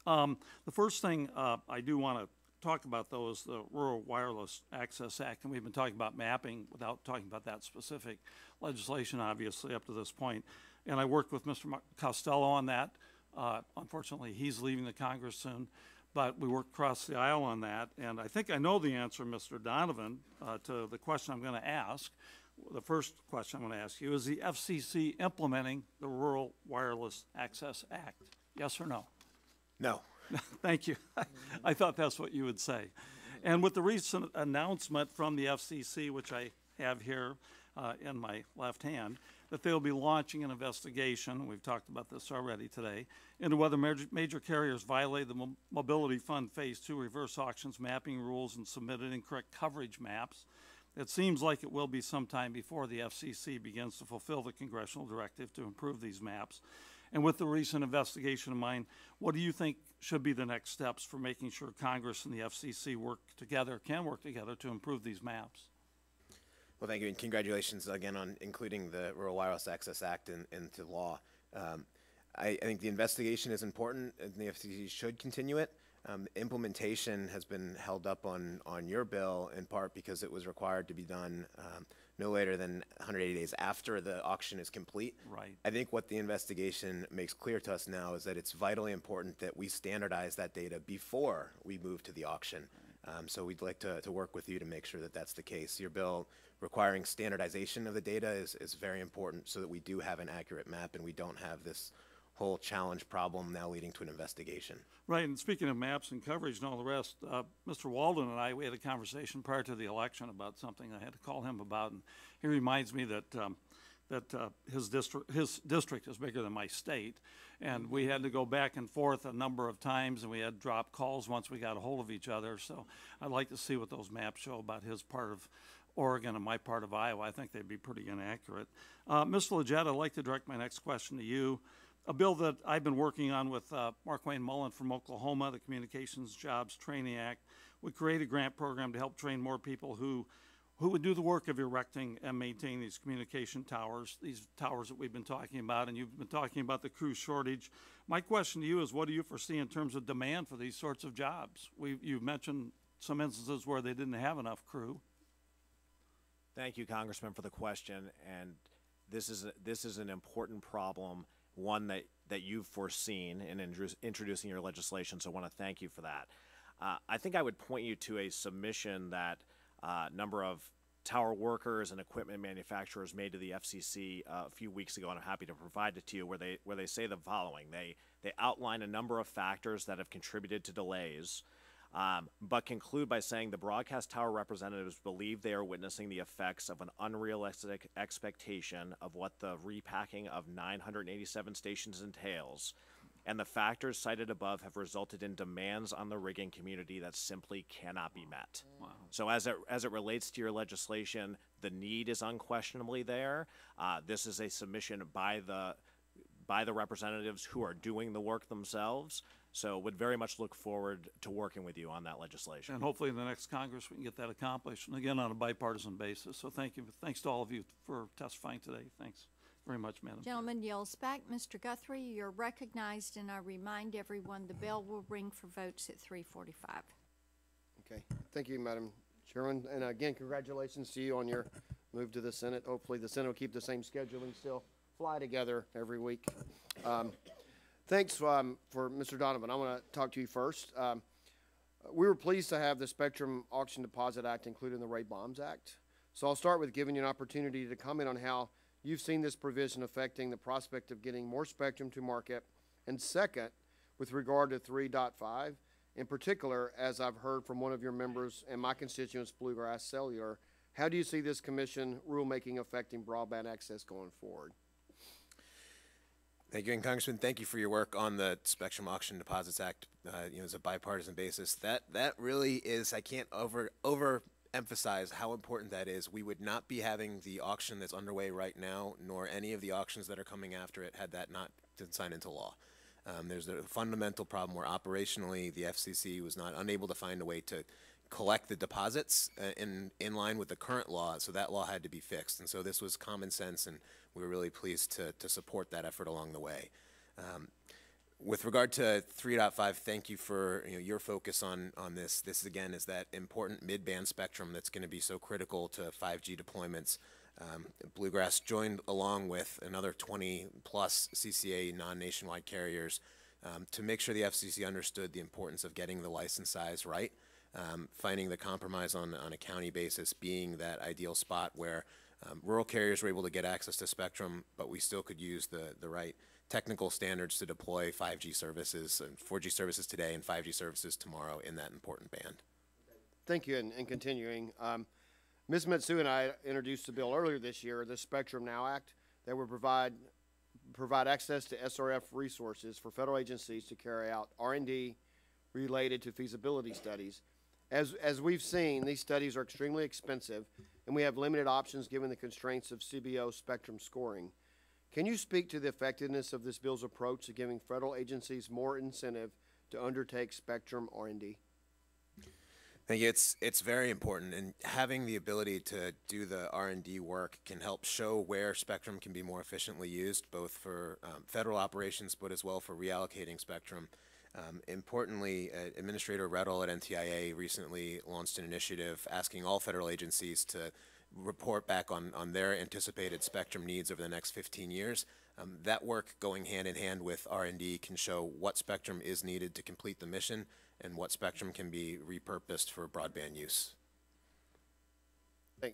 The first thing I do want to talk about, though, is the Rural Wireless Access Act, and we've been talking about mapping without talking about that specific legislation, obviously, up to this point. And I worked with Mr. Costello on that. Unfortunately, he's leaving the Congress soon, but we worked across the aisle on that. And I think I know the answer, Mr. Donovan, to the question I'm going to ask. The first question I'm going to ask you, is the FCC implementing the Rural Wireless Access Act? Yes or no? No. Thank you. I thought that's what you would say. And with the recent announcement from the FCC, which I have here in my left hand, that they'll be launching an investigation, we've talked about this already today, into whether major carriers violate the Mobility Fund Phase 2 reverse auctions mapping rules and submitted incorrect coverage maps. It seems like it will be some time before the FCC begins to fulfill the congressional directive to improve these maps. And with the recent investigation in mind, what do you think should be the next steps for making sure Congress and the FCC can work together to improve these maps? Well, thank you, and congratulations again on including the Rural Wireless Access Act into law. I think the investigation is important, and the FCC should continue it. Implementation has been held up on your bill in part because it was required to be done no later than 180 days after the auction is complete. Right. I think what the investigation makes clear to us now is that it's vitally important that we standardize that data before we move to the auction. So we'd like to work with you to make sure that that's the case. Your bill requiring standardization of the data is very important so that we do have an accurate map and we don't have this whole challenge problem now leading to an investigation. Right, and speaking of maps and coverage and all the rest, Mr. Walden and I, we had a conversation prior to the election about something I had to call him about, and he reminds me that his district is bigger than my state, and we had to go back and forth a number of times, and we had dropped calls once we got a hold of each other. So I'd like to see what those maps show about his part of Oregon and my part of Iowa. I think they'd be pretty inaccurate. Mr. Leggett, I'd like to direct my next question to you. A bill that I've been working on with Mark Wayne Mullen from Oklahoma, the Communications Jobs Training Act, would create a grant program to help train more people who would do the work of erecting and maintaining these communication towers, these towers that we've been talking about, and you've been talking about the crew shortage. My question to you is, what do you foresee in terms of demand for these sorts of jobs? You've mentioned some instances where they didn't have enough crew. Thank you, Congressman, for the question, and this is an important problem, one that you've foreseen in introducing your legislation, so I want to thank you for that. I think I would point you to a submission that a number of tower workers and equipment manufacturers made to the FCC a few weeks ago, and I'm happy to provide it to you, where they say the following. They outline a number of factors that have contributed to delays, but conclude by saying the broadcast tower representatives believe they are witnessing the effects of an unrealistic expectation of what the repacking of 987 stations entails, and the factors cited above have resulted in demands on the rigging community that simply cannot be met. Wow. So as it relates to your legislation, the need is unquestionably there. This is a submission by the representatives who are doing the work themselves. So would very much look forward to working with you on that legislation. And hopefully in the next Congress we can get that accomplished, and again on a bipartisan basis. So thank you. Thanks to all of you for testifying today. Thanks very much, Madam Chair. Gentleman yields back. Mr. Guthrie, you're recognized, and I remind everyone the bell will ring for votes at 3:45. Okay, thank you, Madam Chairman. And again, congratulations to you on your move to the Senate. Hopefully the Senate will keep the same schedule and still fly together every week. Thanks for Mr. Donovan. I want to talk to you first. We were pleased to have the Spectrum Auction Deposit Act included in the Ray BAUM'S Act. So I'll start with giving you an opportunity to comment on how you've seen this provision affecting the prospect of getting more spectrum to market. And second, with regard to 3.5, in particular, as I've heard from one of your members and my constituents, Bluegrass Cellular, how do you see this commission rulemaking affecting broadband access going forward? Thank you, and Congressman, thank you for your work on the Spectrum Auction Deposits Act. As a bipartisan basis, that really is, I can't overemphasize how important that is. We would not be having the auction that's underway right now, nor any of the auctions that are coming after it, had that not been signed into law. There's a fundamental problem where operationally the FCC was not unable to find a way to collect the deposits in line with the current law, so that law had to be fixed. And so this was common sense, and we were really pleased to support that effort along the way. With regard to 3.5, thank you for your focus on this. This again is that important mid-band spectrum that's going to be so critical to 5G deployments. Bluegrass joined along with another 20 plus CCA non-nationwide carriers to make sure the FCC understood the importance of getting the license size right. Finding the compromise on a county basis being that ideal spot where rural carriers were able to get access to spectrum, but we still could use the right technical standards to deploy 5G services, and 4G services today and 5G services tomorrow in that important band. Thank you, and continuing. Ms. Metsu and I introduced a bill earlier this year, the Spectrum Now Act, that would provide access to SRF resources for federal agencies to carry out R&D related to feasibility studies. As we've seen, these studies are extremely expensive, and we have limited options given the constraints of CBO spectrum scoring. Can you speak to the effectiveness of this bill's approach to giving federal agencies more incentive to undertake spectrum R&D? I think it's very important, and having the ability to do the R&D work can help show where spectrum can be more efficiently used, both for federal operations, but as well for reallocating spectrum. Importantly, Administrator Reddle at NTIA recently launched an initiative asking all federal agencies to report back on their anticipated spectrum needs over the next 15 years. That work going hand in hand with R&D can show what spectrum is needed to complete the mission and what spectrum can be repurposed for broadband use.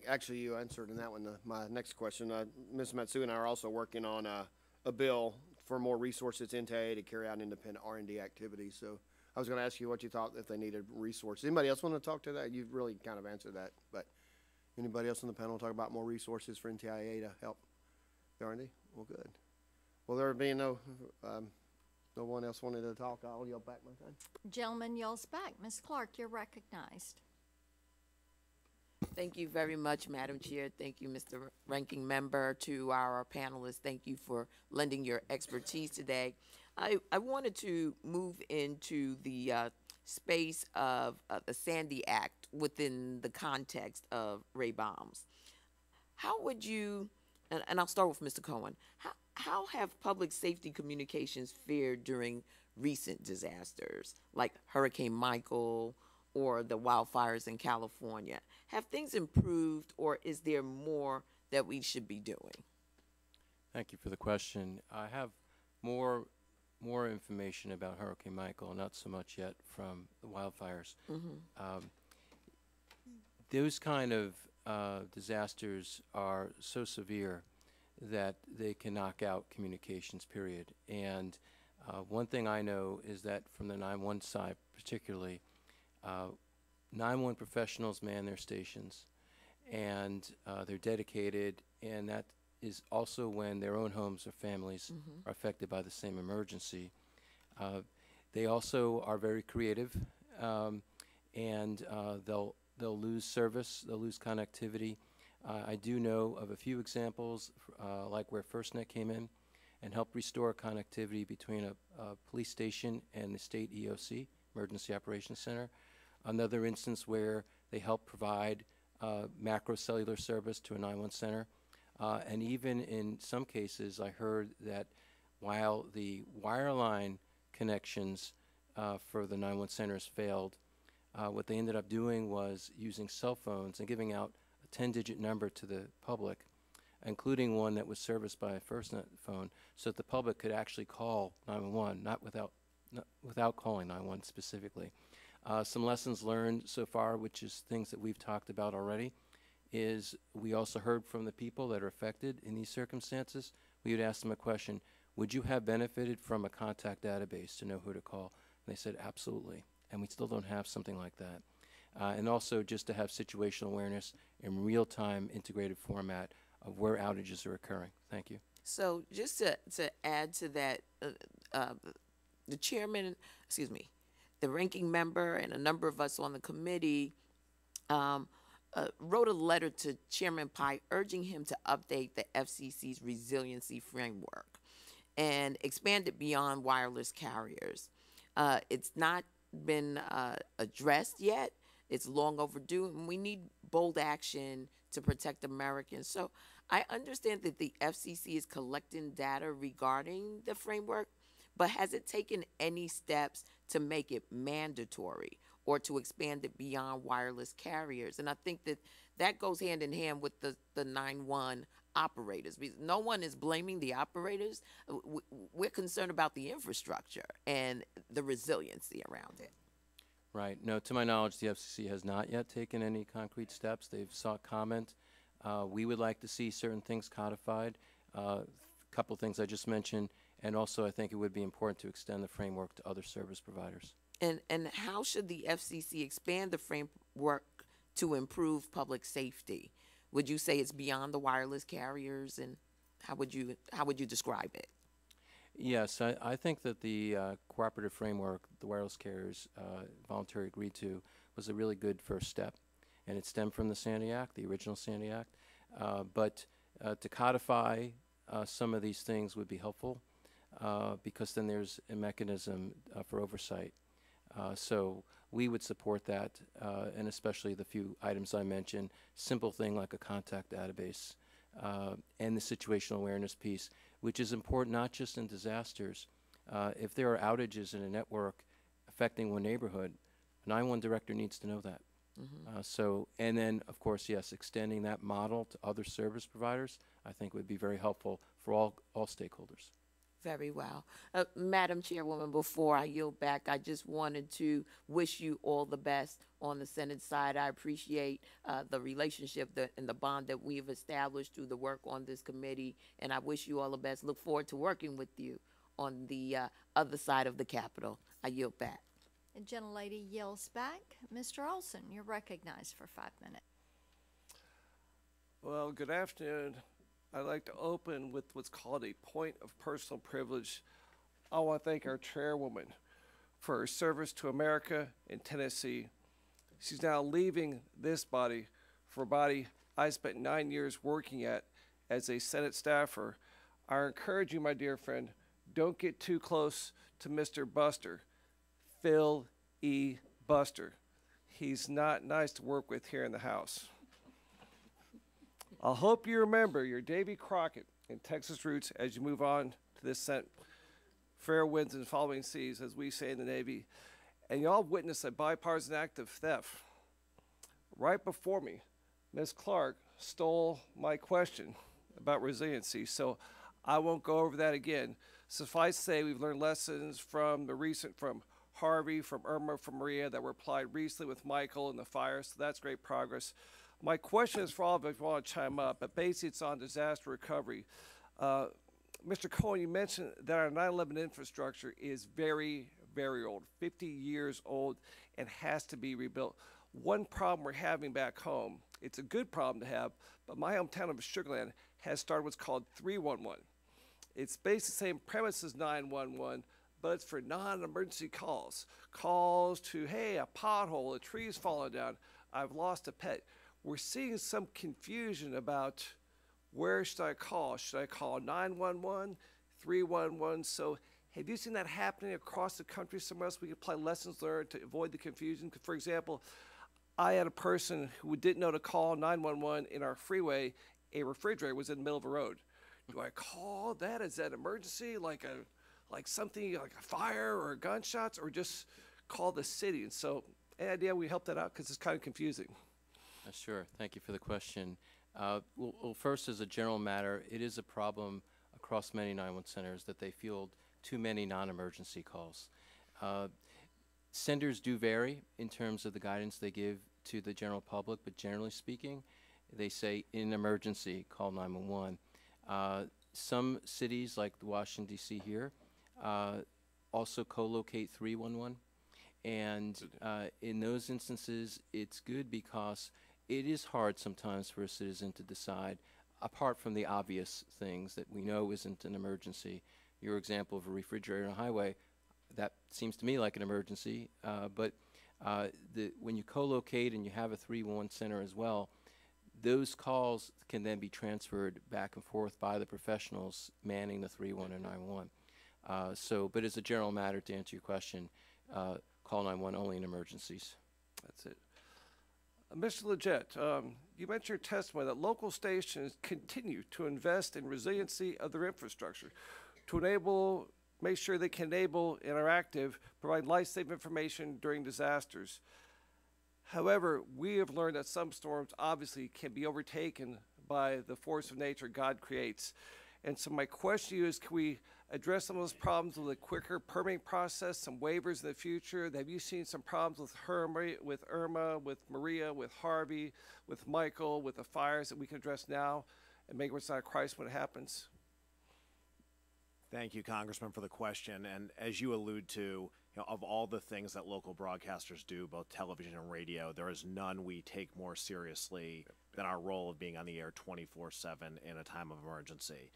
Actually, you answered in that one my next question. Ms. Matsu and I are also working on a bill for more resources in NTIA to carry out independent R&D activities. So I was going to ask you what you thought if they needed resources. Anybody else want to talk to that? You've really kind of answered that. But anybody else on the panel talk about more resources for NTIA to help the R&D? Well, good. Well, there being no one else wanted to talk, I'll yield back my time. Gentleman yells back. Ms. Clark, you're recognized. Thank you very much, Madam Chair. Thank you, Mr. Ranking Member. To our panelists, thank you for lending your expertise today. I wanted to move into the space of the Sandy Act within the context of Ray BAUM'S. How would you, and I'll start with Mr. Cohen, how have public safety communications fared during recent disasters like Hurricane Michael or the wildfires in California? Have things improved, or is there more that we should be doing? Thank you for the question. I have more information about Hurricane Michael, not so much yet from the wildfires. Those kind of disasters are so severe that they can knock out communications, period. And one thing I know is that from the 911 side particularly, 911 professionals man their stations, and they're dedicated, and that is also when their own homes or families are affected by the same emergency. They also are very creative, and they'll lose service, they'll lose connectivity. I do know of a few examples, like where FirstNet came in and helped restore connectivity between a police station and the state EOC, Emergency Operations Center. Another instance where they helped provide macro cellular service to a 911 center. And even in some cases, I heard that while the wireline connections for the 911 centers failed, what they ended up doing was using cell phones and giving out a 10-digit number to the public, including one that was serviced by a FirstNet phone, so that the public could actually call 911, not without calling 911 specifically. Some lessons learned so far, which is things that we've talked about already, is we also heard from the people that are affected in these circumstances. We would ask them a question: would you have benefited from a contact database to know who to call? And they said absolutely, and we still don't have something like that. And also just to have situational awareness in real-time integrated format of where outages are occurring. Thank you. So just to add to that, the chairman, excuse me, the ranking member and a number of us on the committee wrote a letter to Chairman Pai urging him to update the FCC's resiliency framework and expand it beyond wireless carriers. It's not been addressed yet. It's long overdue, and we need bold action to protect Americans. So I understand that the FCC is collecting data regarding the framework, but has it taken any steps to make it mandatory or to expand it beyond wireless carriers? And I think that that goes hand in hand with the 911 operators. Because no one is blaming the operators. We're concerned about the infrastructure and the resiliency around it. Right. No, to my knowledge, the FCC has not yet taken any concrete steps. They've sought comment. We would like to see certain things codified, a couple things I just mentioned, and also I think it would be important to extend the framework to other service providers. And how should the FCC expand the framework to improve public safety? Would you say it's beyond the wireless carriers, and how would you describe it? Yes, I think that the cooperative framework the wireless carriers voluntarily agreed to was a really good first step, and it stemmed from the Sandy Act, the original Sandy Act. But to codify some of these things would be helpful because then there's a mechanism for oversight. So we would support that, and especially the few items I mentioned, simple thing like a contact database, and the situational awareness piece, which is important not just in disasters. If there are outages in a network affecting one neighborhood, a 911 director needs to know that. So, and then, of course, yes, extending that model to other service providers, I think would be very helpful for all stakeholders. Very well. Madam Chairwoman, before I yield back, I just wanted to wish you all the best on the Senate side. I appreciate the relationship and the bond that we have established through the work on this committee, and I wish you all the best. Look forward to working with you on the other side of the Capitol. I yield back. The gentlelady yields back. Mr. Olson, you're recognized for 5 minutes. Well, good afternoon. I'd like to open with what's called a point of personal privilege. I want to thank our chairwoman for her service to America in Tennessee. She's now leaving this body for a body I spent 9 years working at as a Senate staffer. I encourage you, my dear friend, don't get too close to Mr. Buster, Phil E. Buster. He's not nice to work with here in the House. I hope you remember your Davy Crockett and Texas roots as you move on to this Senate. Fair winds and following seas, as we say in the Navy. And y'all witnessed a bipartisan act of theft. Right before me, Ms. Clark stole my question about resiliency, so I won't go over that again. Suffice to say, we've learned lessons from from Harvey, from Irma, from Maria that were applied recently with Michael and the fire, so that's great progress. My question is for all of you if you want to chime up, but basically it's on disaster recovery. Mr. Cohen, you mentioned that our 9/11 infrastructure is very, very old, 50 years old, and has to be rebuilt. One problem we're having back home, it's a good problem to have, but my hometown of Sugar Land has started what's called 311. It's basically the same premise as 911, but it's for non-emergency calls. Calls to, hey, a pothole, a tree's falling down, I've lost a pet. We're seeing some confusion about where should I call? Should I call 911, 311? So have you seen that happening across the country somewhere else? We can apply lessons learned to avoid the confusion. For example, I had a person who didn't know to call 911 in our freeway, a refrigerator was in the middle of a road. Do I call that? Is that emergency, like something like a fire or gunshots, or just call the city? And so, any idea we help that out, because it's kind of confusing. Sure. Thank you for the question. Well, first, as a general matter, it is a problem across many 911 centers that they field too many non-emergency calls. Centers do vary in terms of the guidance they give to the general public, but generally speaking, they say in emergency, call 911. Some cities, like Washington, D.C. here, also co-locate 311. And in those instances, it's good because it is hard sometimes for a citizen to decide, apart from the obvious things that we know isn't an emergency. Your example of a refrigerator on a highway, that seems to me like an emergency, but when you co-locate and you have a 311 center as well, those calls can then be transferred back and forth by the professionals manning the 311 and 911. But as a general matter, to answer your question, call 911 only in emergencies. That's it. Mr. Leggett, you mentioned your testimony that local stations continue to invest in resiliency of their infrastructure to make sure they can enable interactive, provide life-saving information during disasters. However, we have learned that some storms obviously can be overtaken by the force of nature God creates. And so my question to you is, can we address some of those problems with a quicker permitting process, some waivers in the future? Have you seen some problems with Irma, with Maria, with Harvey, with Michael, with the fires that we can address now and make it it's not a crisis when it happens? Thank you, Congressman, for the question. And as you allude to, of all the things that local broadcasters do, both television and radio, there is none we take more seriously than our role of being on the air 24/7 in a time of emergency.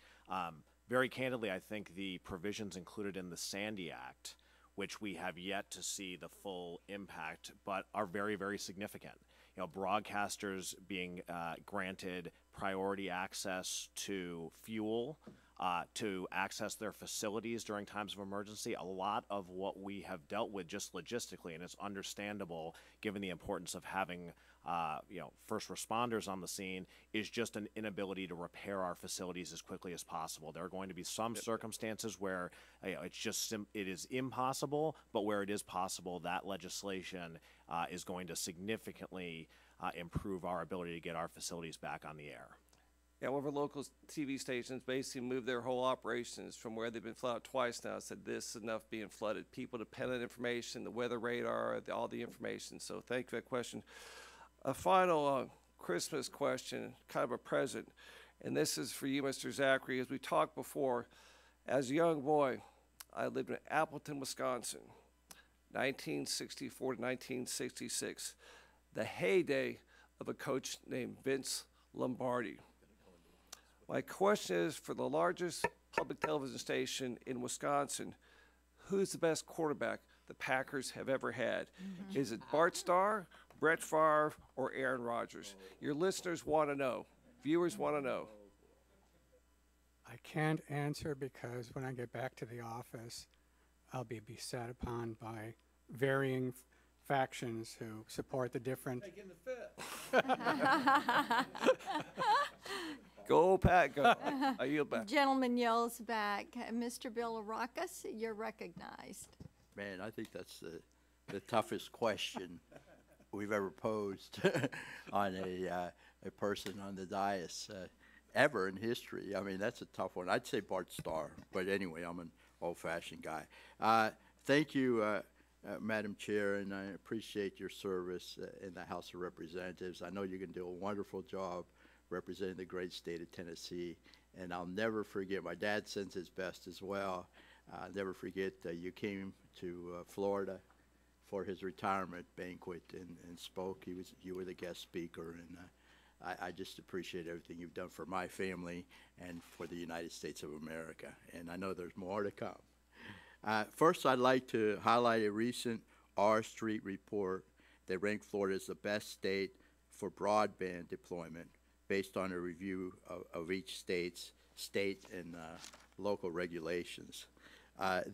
Very candidly, I think the provisions included in the Sandy Act, which we have yet to see the full impact, but are very, very significant. Broadcasters being granted priority access to fuel, to access their facilities during times of emergency. A lot of what we have dealt with just logistically, and it's understandable given the importance of having first responders on the scene, is just an inability to repair our facilities as quickly as possible. There are going to be some circumstances where it is impossible, but where it is possible, that legislation is going to significantly improve our ability to get our facilities back on the air. Yeah, one of our local TV stations basically moved their whole operations from where they've been flooded out twice now. Said this is enough being flooded. People depend on information, the weather radar, all the information. So thank you for that question. A final Christmas question, kind of a present, and this is for you, Mr. Zachary. As we talked before, as a young boy, I lived in Appleton, Wisconsin, 1964 to 1966, the heyday of a coach named Vince Lombardi. My question is, for the largest public television station in Wisconsin, who's the best quarterback the Packers have ever had? Is it Bart Starr, Brett Favre, or Aaron Rodgers? Your listeners want to know. Viewers want to know. I can't answer because when I get back to the office, I'll be beset upon by varying factions who support the different. Taking the fifth. Go, Pat, go. I yield back. Gentleman yells back. Mr. Bilirakis, you're recognized. Man, I think that's the toughest question we've ever posed on a person on the dais ever in history. I mean, that's a tough one. I'd say Bart Starr, but anyway, I'm an old-fashioned guy. Thank you, Madam Chair, and I appreciate your service in the House of Representatives. I know you're going to do a wonderful job representing the great state of Tennessee, and I'll never forget, my dad sends his best as well. I'll never forget you came to Florida for his retirement banquet and spoke. You were the guest speaker, and I just appreciate everything you've done for my family and for the United States of America, and I know there's more to come. First, I'd like to highlight a recent R Street report that ranked Florida as the best state for broadband deployment based on a review of each state and local regulations.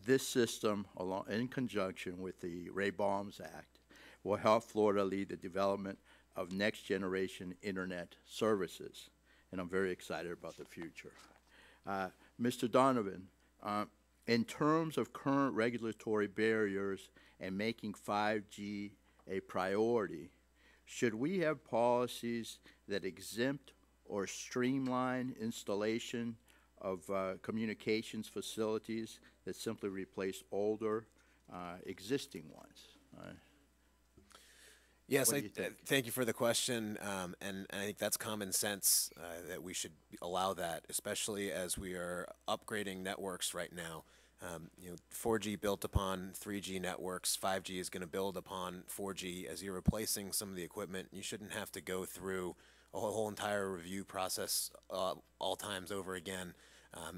This system, in conjunction with the BAUM'S Act, will help Florida lead the development of next-generation internet services. and I'm very excited about the future. Mr. Donovan, in terms of current regulatory barriers and making 5G a priority, should we have policies that exempt or streamline installation of communications facilities that simply replace older existing ones? Yes, What do you think? thank you for the question, and I think that's common sense that we should allow that, especially as we are upgrading networks right now. 4G built upon 3G networks, 5G is going to build upon 4G. As you're replacing some of the equipment, you shouldn't have to go through a whole entire review process all times over again.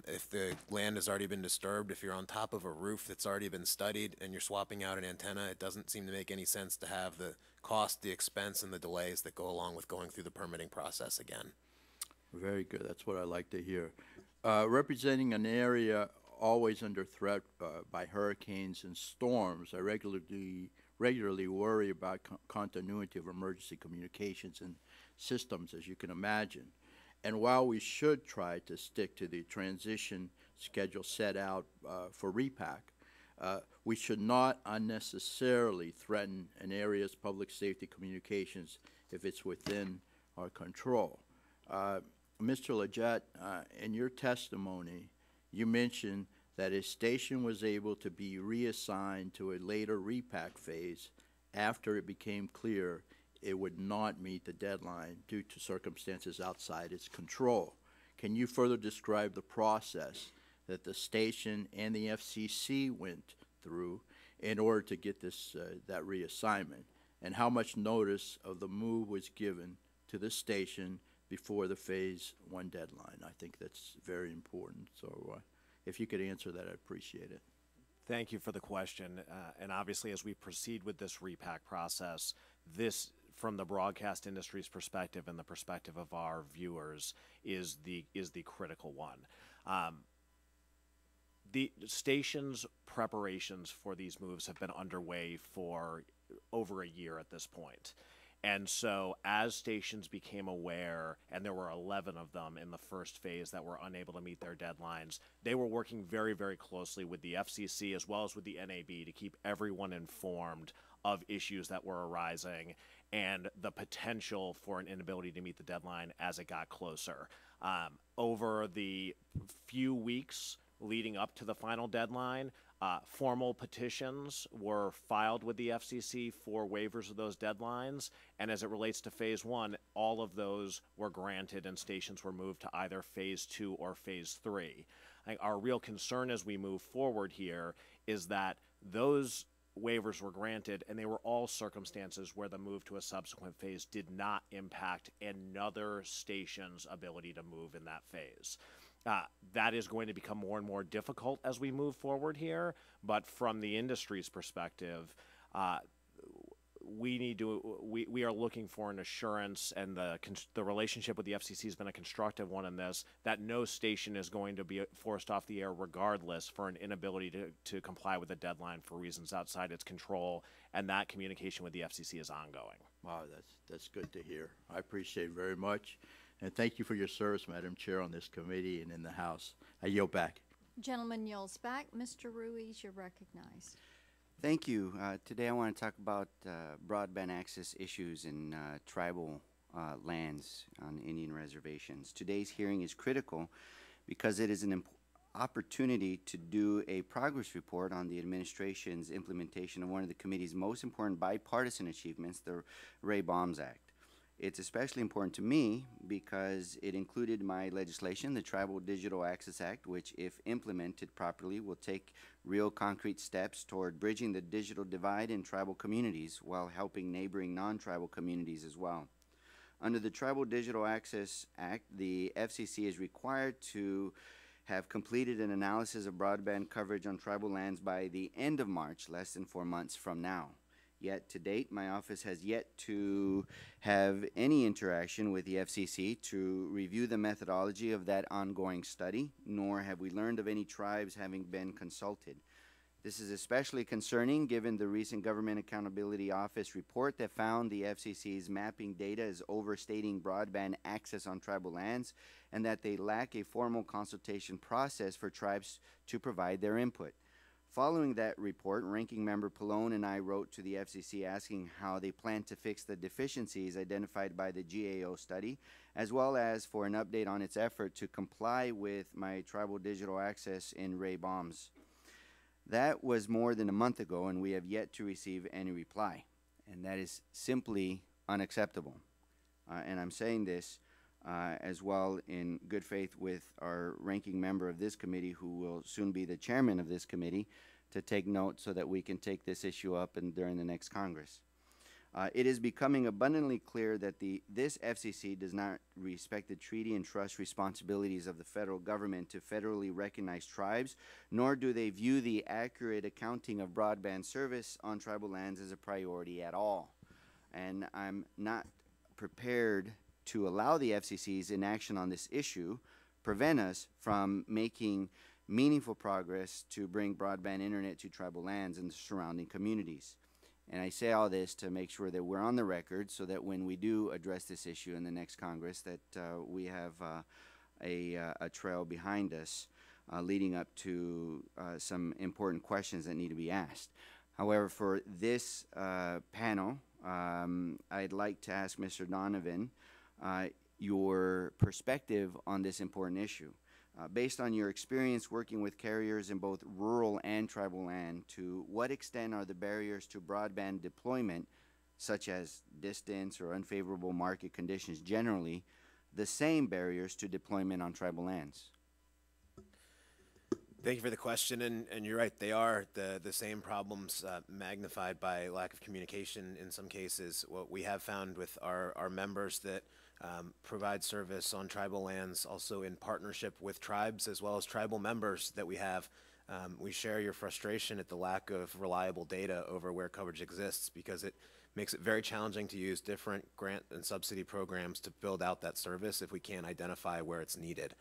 If the land has already been disturbed, if you're on top of a roof that's already been studied and you're swapping out an antenna, it doesn't seem to make any sense to have the cost, the expense, and the delays that go along with going through the permitting process again. Very good. That's what I like to hear. Representing an area always under threat by hurricanes and storms, I regularly worry about continuity of emergency communications and systems, as you can imagine. And while we should try to stick to the transition schedule set out for repack, we should not unnecessarily threaten an area's public safety communications if it's within our control. Mr. Leggett, in your testimony, you mentioned that a station was able to be reassigned to a later repack phase after it became clear it would not meet the deadline due to circumstances outside its control. Can you further describe the process that the station and the FCC went through in order to get this that reassignment, and how much notice of the move was given to the station before the Phase 1 deadline? I think that's very important. So if you could answer that, I'd appreciate it. Thank you for the question. And obviously, as we proceed with this repack process, this, from the broadcast industry's perspective and the perspective of our viewers, is the critical one. The station's preparations for these moves have been underway for over a year at this point. And so as stations became aware, and there were 11 of them in the first phase that were unable to meet their deadlines, they were working very, very closely with the FCC as well as with the NAB to keep everyone informed of issues that were arising and the potential for an inability to meet the deadline as it got closer. Over the few weeks leading up to the final deadline, formal petitions were filed with the FCC for waivers of those deadlines, and as it relates to Phase 1, all of those were granted and stations were moved to either Phase 2 or Phase 3. I think our real concern as we move forward here is that those waivers were granted, and they were all circumstances where the move to a subsequent phase did not impact another station's ability to move in that phase. That is going to become more and more difficult as we move forward here, but from the industry's perspective, we are looking for an assurance, and the relationship with the FCC has been a constructive one in this, that no station is going to be forced off the air regardless for an inability to comply with a deadline for reasons outside its control, and that communication with the FCC is ongoing. Wow, that's good to hear. I appreciate it very much. And thank you for your service, Madam Chair, on this committee and in the House. I yield back. Gentleman yields back. Mr. Ruiz, you're recognized. Thank you. Today I want to talk about broadband access issues in tribal lands on Indian reservations. Today's hearing is critical because it is an opportunity to do a progress report on the administration's implementation of one of the committee's most important bipartisan achievements, the BAUM'S Act. It's especially important to me because it included my legislation, the Tribal Digital Access Act, which, if implemented properly, will take real concrete steps toward bridging the digital divide in tribal communities while helping neighboring non-tribal communities as well. Under the Tribal Digital Access Act, the FCC is required to have completed an analysis of broadband coverage on tribal lands by the end of March, less than 4 months from now. Yet, to date, my office has yet to have any interaction with the FCC to review the methodology of that ongoing study, nor have we learned of any tribes having been consulted. This is especially concerning given the recent Government Accountability Office report that found the FCC's mapping data is overstating broadband access on tribal lands and that they lack a formal consultation process for tribes to provide their input. Following that report, Ranking Member Pallone and I wrote to the FCC asking how they plan to fix the deficiencies identified by the GAO study, as well as for an update on its effort to comply with my tribal digital access in BAUM'S. That was more than a month ago, and we have yet to receive any reply, and that is simply unacceptable. And I'm saying this as well in good faith with our ranking member of this committee, who will soon be the chairman of this committee, to take note so that we can take this issue up during the next Congress. It is becoming abundantly clear that this FCC does not respect the treaty and trust responsibilities of the federal government to federally recognize tribes, nor do they view the accurate accounting of broadband service on tribal lands as a priority at all. And I'm not prepared to allow the FCC's inaction on this issue prevent us from making meaningful progress to bring broadband internet to tribal lands and the surrounding communities. And I say all this to make sure that we're on the record so that when we do address this issue in the next Congress, that we have a trail behind us leading up to some important questions that need to be asked. However, for this panel, I'd like to ask Mr. Donovan your perspective on this important issue. Based on your experience working with carriers in both rural and tribal land, to what extent are the barriers to broadband deployment, such as distance or unfavorable market conditions generally, the same barriers to deployment on tribal lands? Thank you for the question, and you're right, they are the same problems magnified by lack of communication in some cases. What we have found with our members that provide service on tribal lands, also in partnership with tribes as well as tribal members that we have, we share your frustration at the lack of reliable data over where coverage exists, because it makes it very challenging to use different grant and subsidy programs to build out that service if we can't identify where it's needed.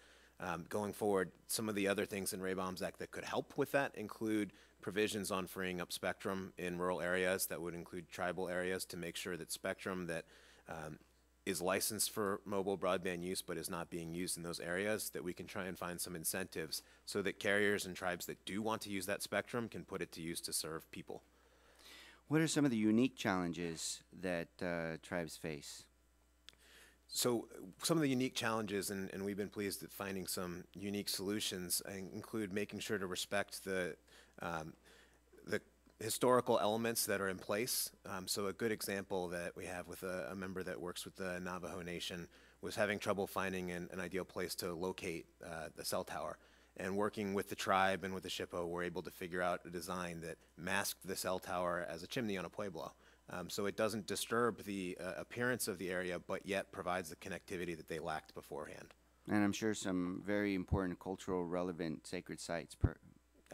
Going forward, some of the other things in BAUM'S Act that could help with that include provisions on freeing up spectrum in rural areas that would include tribal areas to make sure that spectrum that is licensed for mobile broadband use but is not being used in those areas, that we can try and find some incentives so that carriers and tribes that do want to use that spectrum can put it to use to serve people. What are some of the unique challenges that tribes face? So some of the unique challenges, and we've been pleased at finding some unique solutions, include making sure to respect the historical elements that are in place. So a good example that we have with a member that works with the Navajo Nation was having trouble finding an ideal place to locate the cell tower. And working with the tribe and with the SHPO, we're able to figure out a design that masked the cell tower as a chimney on a pueblo. So it doesn't disturb the appearance of the area, but yet provides the connectivity that they lacked beforehand. And I'm sure some very important cultural relevant sacred sites,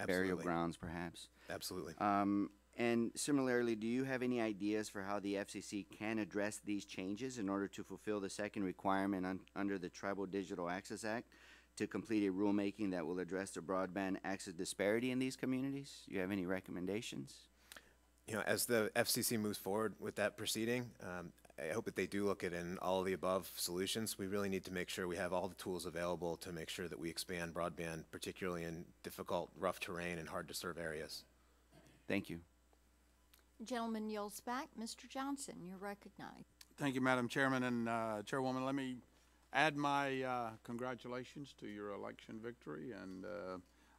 burial grounds perhaps. Absolutely. And similarly, do you have any ideas for how the FCC can address these changes in order to fulfill the second requirement under the Tribal Digital Access Act to complete a rulemaking that will address the broadband access disparity in these communities? Do you have any recommendations? You know, as the FCC moves forward with that proceeding, I hope that they do look at in all of the above solutions. We really need to make sure we have all the tools available to make sure that we expand broadband, particularly in difficult, rough terrain and hard to serve areas. Thank you. Gentleman yields back. Mr. Johnson, you're recognized. Thank you, Madam Chairman and Chairwoman. Let me add my congratulations to your election victory, and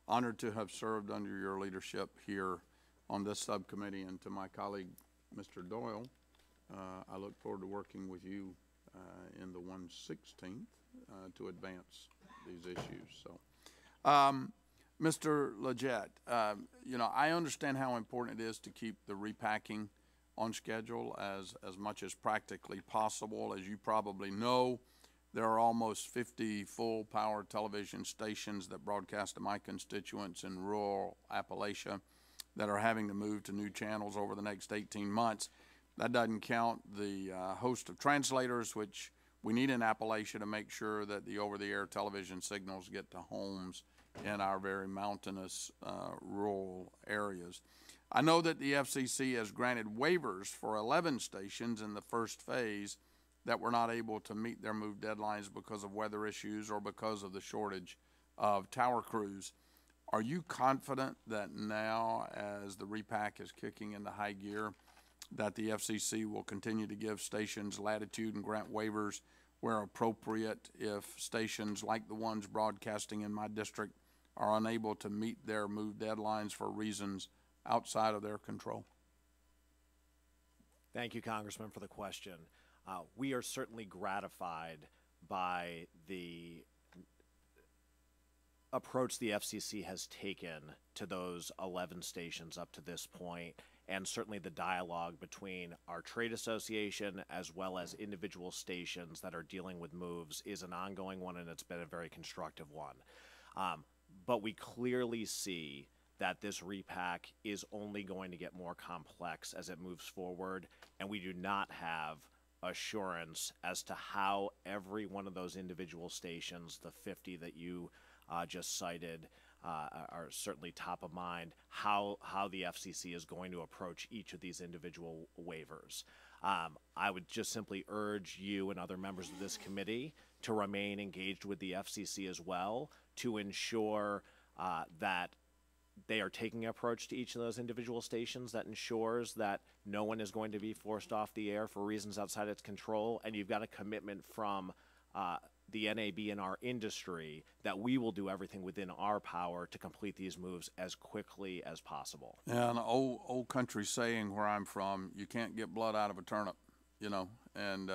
honored to have served under your leadership here on this subcommittee. And to my colleague, Mr. Doyle, I look forward to working with you in the 116th to advance these issues. So, Mr. Leggett, you know, I understand how important it is to keep the repacking on schedule as much as practically possible. As you probably know, there are almost 50 full-power television stations that broadcast to my constituents in rural Appalachia that are having to move to new channels over the next 18 months. That doesn't count the host of translators, which we need in Appalachia to make sure that the over-the-air television signals get to homes in our very mountainous rural areas. I know that the FCC has granted waivers for 11 stations in the first phase that were not able to meet their move deadlines because of weather issues or because of the shortage of tower crews. Are you confident that now, as the repack is kicking into high gear, that the FCC will continue to give stations latitude and grant waivers where appropriate if stations like the ones broadcasting in my district are unable to meet their move deadlines for reasons outside of their control? Thank you, Congressman, for the question. We are certainly gratified by the approach the FCC has taken to those 11 stations up to this point, and certainly the dialogue between our trade association as well as individual stations that are dealing with moves is an ongoing one, and it's been a very constructive one. But we clearly see that this repack is only going to get more complex as it moves forward, and we do not have assurance as to how every one of those individual stations, the 50 that you just cited, are certainly top of mind, how the FCC is going to approach each of these individual waivers. I would just simply urge you and other members of this committee to remain engaged with the FCC as well to ensure that they are taking an approach to each of those individual stations that ensures that no one is going to be forced off the air for reasons outside its control, and you've got a commitment from the NAB and our industry that we will do everything within our power to complete these moves as quickly as possible. Yeah, an old country saying where I'm from, you can't get blood out of a turnip, you know, and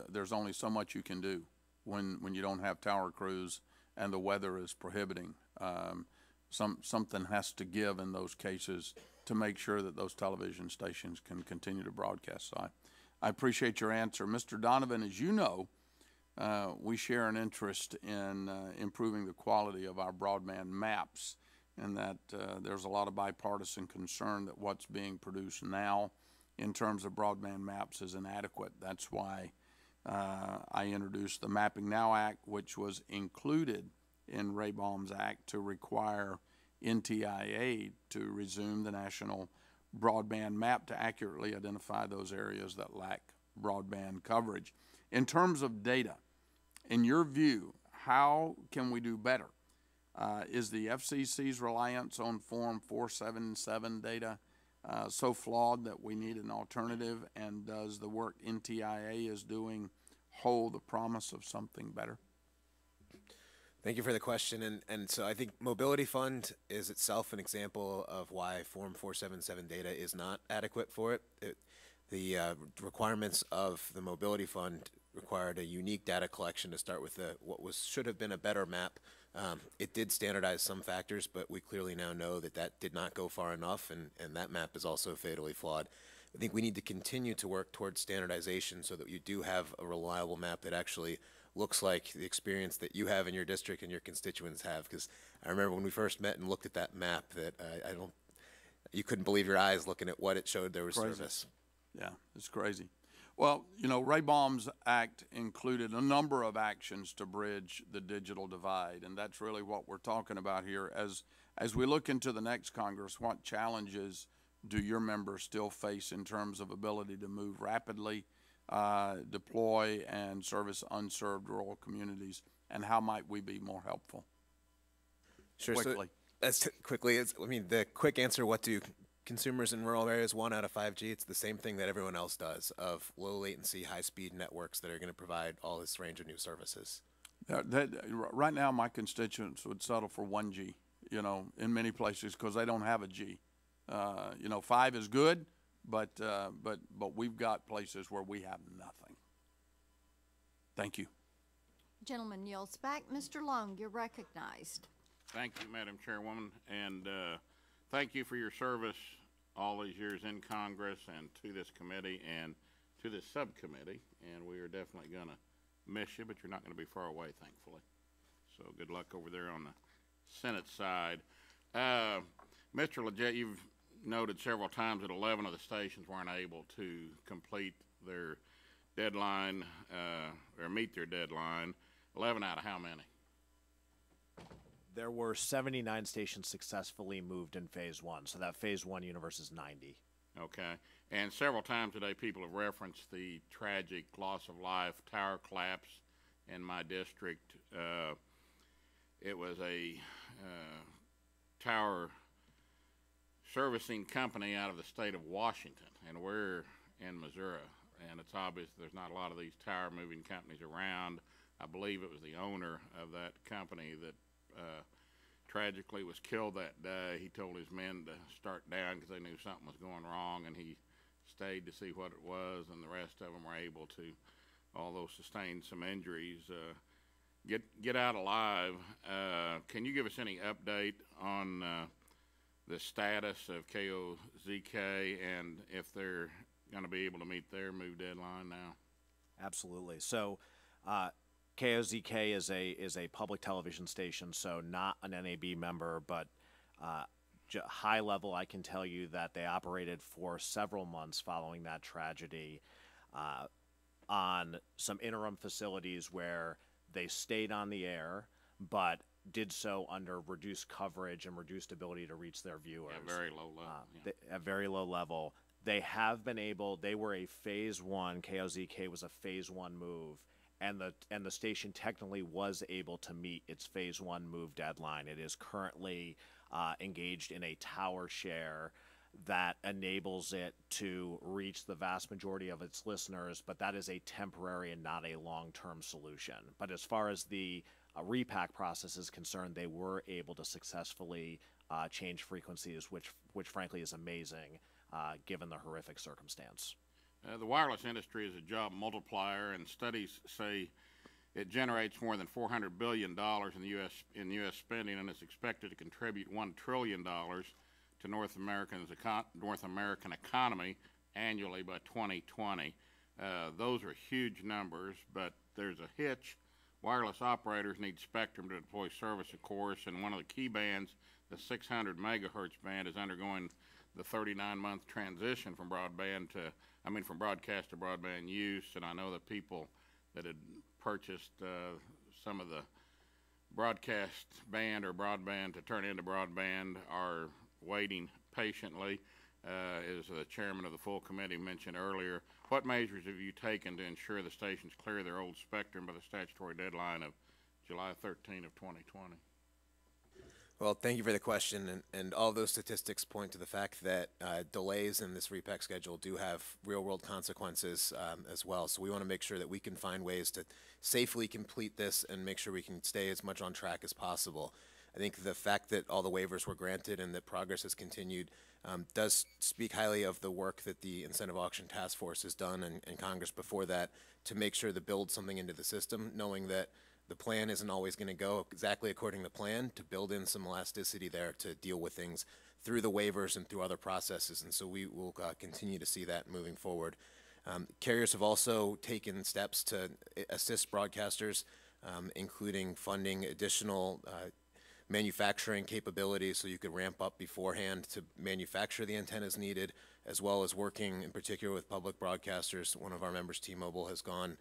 there's only so much you can do when you don't have tower crews and the weather is prohibiting. Something has to give in those cases to make sure that those television stations can continue to broadcast. So I appreciate your answer. Mr. Donovan, as you know, we share an interest in improving the quality of our broadband maps, and that there's a lot of bipartisan concern that what's being produced now in terms of broadband maps is inadequate. That's why I introduced the Mapping Now Act, which was included in Ray BAUM'S Act to require NTIA to resume the national broadband map to accurately identify those areas that lack broadband coverage. In terms of data, in your view, how can we do better? Is the FCC's reliance on Form 477 data so flawed that we need an alternative, and does the work NTIA is doing hold the promise of something better? Thank you for the question. And so I think Mobility Fund is itself an example of why Form 477 data is not adequate for it. The requirements of the Mobility Fund required a unique data collection to start with should have been a better map. It did standardize some factors, but we clearly now know that did not go far enough, and that map is also fatally flawed. I think we need to continue to work towards standardization so that you do have a reliable map that actually looks like the experience that you have in your district and your constituents have. Because I remember when we first met and looked at that map that you couldn't believe your eyes looking at what it showed there was service. Yeah, it's crazy. Well, you know, Ray BAUM'S Act included a number of actions to bridge the digital divide, and that's really what we're talking about here. As we look into the next Congress, what challenges do your members still face in terms of ability to move rapidly, deploy and service unserved rural communities, and how might we be more helpful? Sure. Quickly. The quick answer, what do consumers in rural areas want out of 5G? It's the same thing that everyone else does, of low latency, high speed networks that are going to provide all this range of new services. Right now, my constituents would settle for 1G, you know, in many places because they don't have a G. 5 is good, but we've got places where we have nothing. Thank you. Gentleman yields back. Mr. Long, you're recognized. Thank you, Madam Chairwoman, and thank you for your service all these years in Congress and to this committee and to this subcommittee. And we are definitely going to miss you, but you're not going to be far away, thankfully. So good luck over there on the Senate side. Mr. Leggett, you've noted several times that 11 of the stations weren't able to complete their deadline or meet their deadline. 11 out of how many? There were 79 stations successfully moved in phase one, so that phase one universe is 90. Okay. And several times today, people have referenced the tragic loss of life, tower collapse in my district. It was a tower servicing company out of the state of Washington, and we're in Missouri. And it's obvious there's not a lot of these tower moving companies around. I believe it was the owner of that company that tragically was killed that day. He told his men to start down because they knew something was going wrong, and he stayed to see what it was, and the rest of them were able to, although sustained some injuries, get out alive. Can you give us any update on the status of KOZK and if they're going to be able to meet their move deadline now? Absolutely. So KOZK is a public television station, so not an NAB member, but high level, I can tell you that they operated for several months following that tragedy on some interim facilities where they stayed on the air, but did so under reduced coverage and reduced ability to reach their viewers. At very low level. At very low level. They have been able, they were a phase one, KOZK was a phase one move, and the station technically was able to meet its phase one move deadline. It is currently engaged in a tower share that enables it to reach the vast majority of its listeners, but that is a temporary and not a long-term solution. But as far as the repack process is concerned, they were able to successfully change frequencies, which frankly is amazing given the horrific circumstance. The wireless industry is a job multiplier, and studies say it generates more than $400 billion in U.S. spending, and is expected to contribute $1 trillion to North American economy annually by 2020. Those are huge numbers, but there's a hitch. Wireless operators need spectrum to deploy service, of course, and one of the key bands, the 600 megahertz band, is undergoing the 39-month transition from from broadcast to broadband use. And I know that people that had purchased some of the broadcast band or broadband to turn into broadband are waiting patiently. As the chairman of the full committee mentioned earlier, what measures have you taken to ensure the stations clear their old spectrum by the statutory deadline of July 13 of 2020? Well, thank you for the question, and all those statistics point to the fact that delays in this repack schedule do have real-world consequences as well. So we want to make sure that we can find ways to safely complete this and make sure we can stay as much on track as possible. I think the fact that all the waivers were granted and that progress has continued does speak highly of the work that the Incentive Auction Task Force has done and Congress before that to make sure to build something into the system, knowing that the plan isn't always going to go exactly according to plan, to build in some elasticity there to deal with things through the waivers and through other processes. And so we will continue to see that moving forward. Carriers have also taken steps to assist broadcasters, including funding additional manufacturing capabilities so you could ramp up beforehand to manufacture the antennas needed, as well as working in particular with public broadcasters. One of our members, T-Mobile, has gone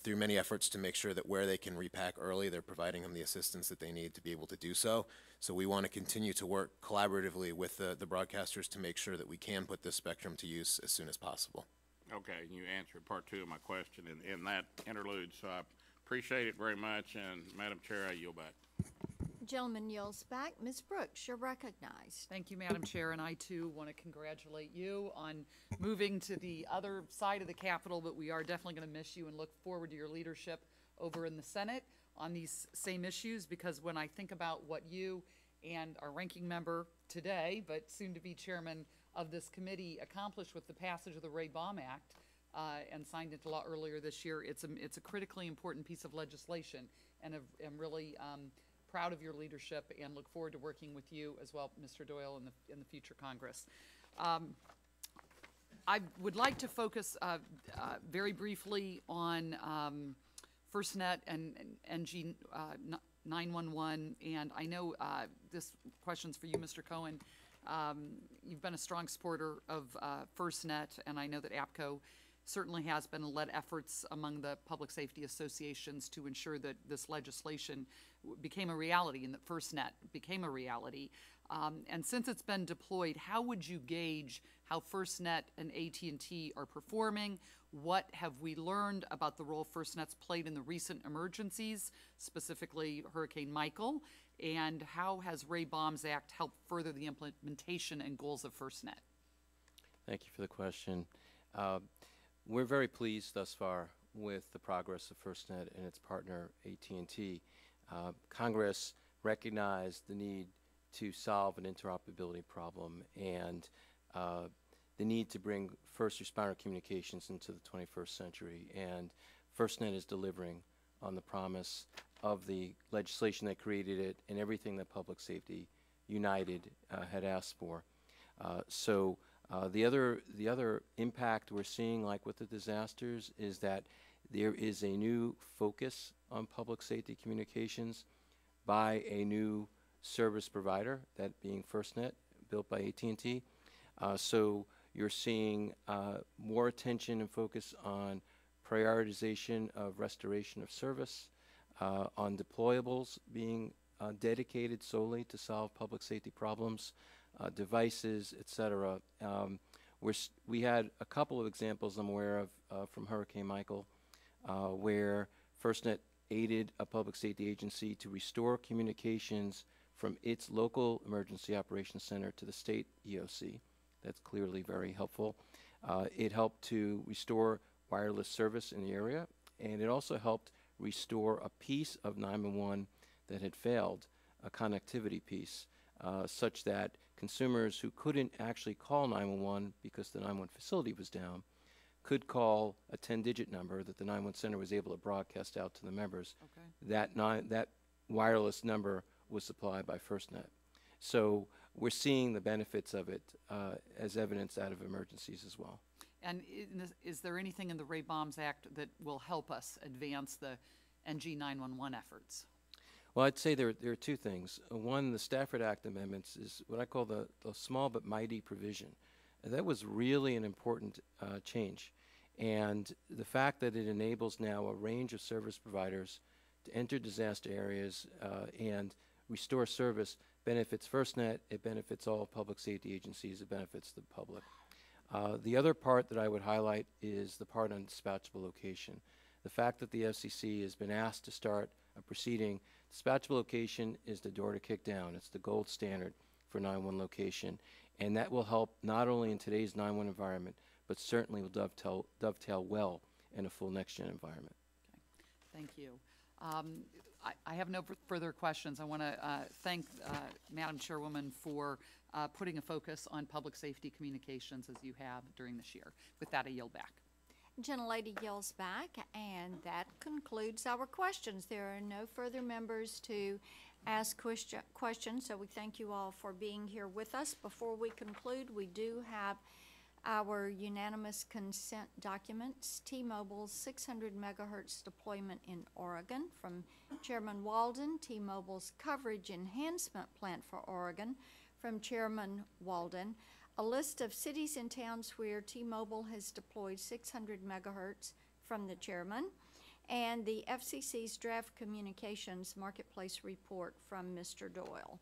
through many efforts to make sure that where they can repack early, they're providing them the assistance that they need to be able to do so. So we want to continue to work collaboratively with the broadcasters to make sure that we can put this spectrum to use as soon as possible. Okay, you answered part two of my question in that interlude, so I appreciate it very much, and Madam Chair, I yield back. Gentleman yields back. Ms. Brooks, you're recognized. Thank you, Madam Chair, and I too want to congratulate you on moving to the other side of the Capitol, but we are definitely going to miss you and look forward to your leadership over in the Senate on these same issues, because when I think about what you and our ranking member today, but soon to be chairman of this committee, accomplished with the passage of the Ray-Baum Act and signed into law earlier this year, it's a critically important piece of legislation, and I'm really proud of your leadership and look forward to working with you as well, Mr. Doyle, in the future Congress. I would like to focus very briefly on FirstNet and NG 911, and I know this question's for you, Mr. Cohen. You've been a strong supporter of FirstNet, and I know that APCO certainly has been led efforts among the public safety associations to ensure that this legislation became a reality and that FirstNet became a reality. And since it's been deployed, how would you gauge how FirstNet and AT&T are performing? What have we learned about the role FirstNet's played in the recent emergencies, specifically Hurricane Michael? And how has Ray Baum's Act helped further the implementation and goals of FirstNet? Thank you for the question. We're very pleased thus far with the progress of FirstNet and its partner AT&T. Congress recognized the need to solve an interoperability problem and the need to bring first responder communications into the 21st century. And FirstNet is delivering on the promise of the legislation that created it and everything that Public Safety United had asked for. The other impact we're seeing, like with the disasters, is that there is a new focus on public safety communications by a new service provider, that being FirstNet, built by AT&T. So you're seeing more attention and focus on prioritization of restoration of service, on deployables being dedicated solely to solve public safety problems, devices, et cetera. We had a couple of examples I'm aware of from Hurricane Michael where FirstNet aided a public safety agency to restore communications from its local emergency operations center to the state EOC. That's clearly very helpful. It helped to restore wireless service in the area, and it also helped restore a piece of 911 that had failed, a connectivity piece, such that consumers who couldn't actually call 911 because the 911 facility was down could call a 10-digit number that the 911 center was able to broadcast out to the members. Okay. That wireless number was supplied by FirstNet. So we're seeing the benefits of it as evidenced out of emergencies as well. And is there anything in the Ray Baum's Act that will help us advance the NG 911 efforts? Well, I'd say there are two things. One, the Stafford Act amendments is what I call the small but mighty provision. And that was really an important change. And the fact that it enables now a range of service providers to enter disaster areas and restore service benefits FirstNet, it benefits all public safety agencies, it benefits the public. The other part that I would highlight is the part on dispatchable location. The fact that the FCC has been asked to start a proceeding. Dispatchable location is the door to kick down. It's the gold standard for 911 location. And that will help not only in today's 911 environment, but certainly will dovetail well in a full next-gen environment. Okay. Thank you. I have no further questions. I want to thank Madam Chairwoman for putting a focus on public safety communications as you have during this year. With that, I yield back. Gentlelady yields back, and that concludes our questions. There are no further members to ask questions, so we thank you all for being here with us. Before we conclude, we do have our unanimous consent documents. T-Mobile's 600 megahertz deployment in Oregon from Chairman Walden. T-Mobile's coverage enhancement plan for Oregon from Chairman Walden. A list of cities and towns where T-Mobile has deployed 600 megahertz from the chairman, and the FCC's draft communications marketplace report from Mr. Doyle.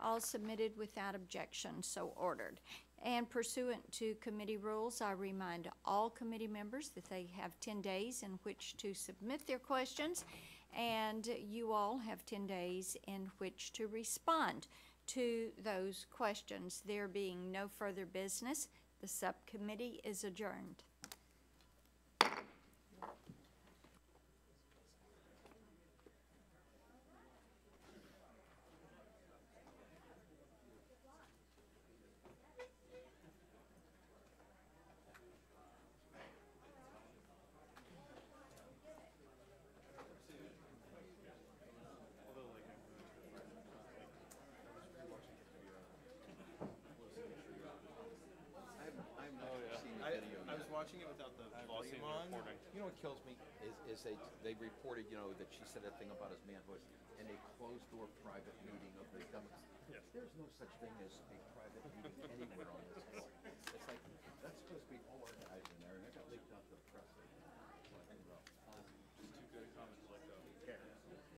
All submitted without objection, so ordered. And pursuant to committee rules, I remind all committee members that they have 10 days in which to submit their questions, and you all have 10 days in which to respond to those questions. There being no further business, the subcommittee is adjourned. Watching it without the volume on. You know what kills me is they reported, you know, that she said that thing about his manhood in a closed door private meeting of the Democrats. Yes. There's no such thing as a private meeting anywhere on this court. It's like that's supposed to be all our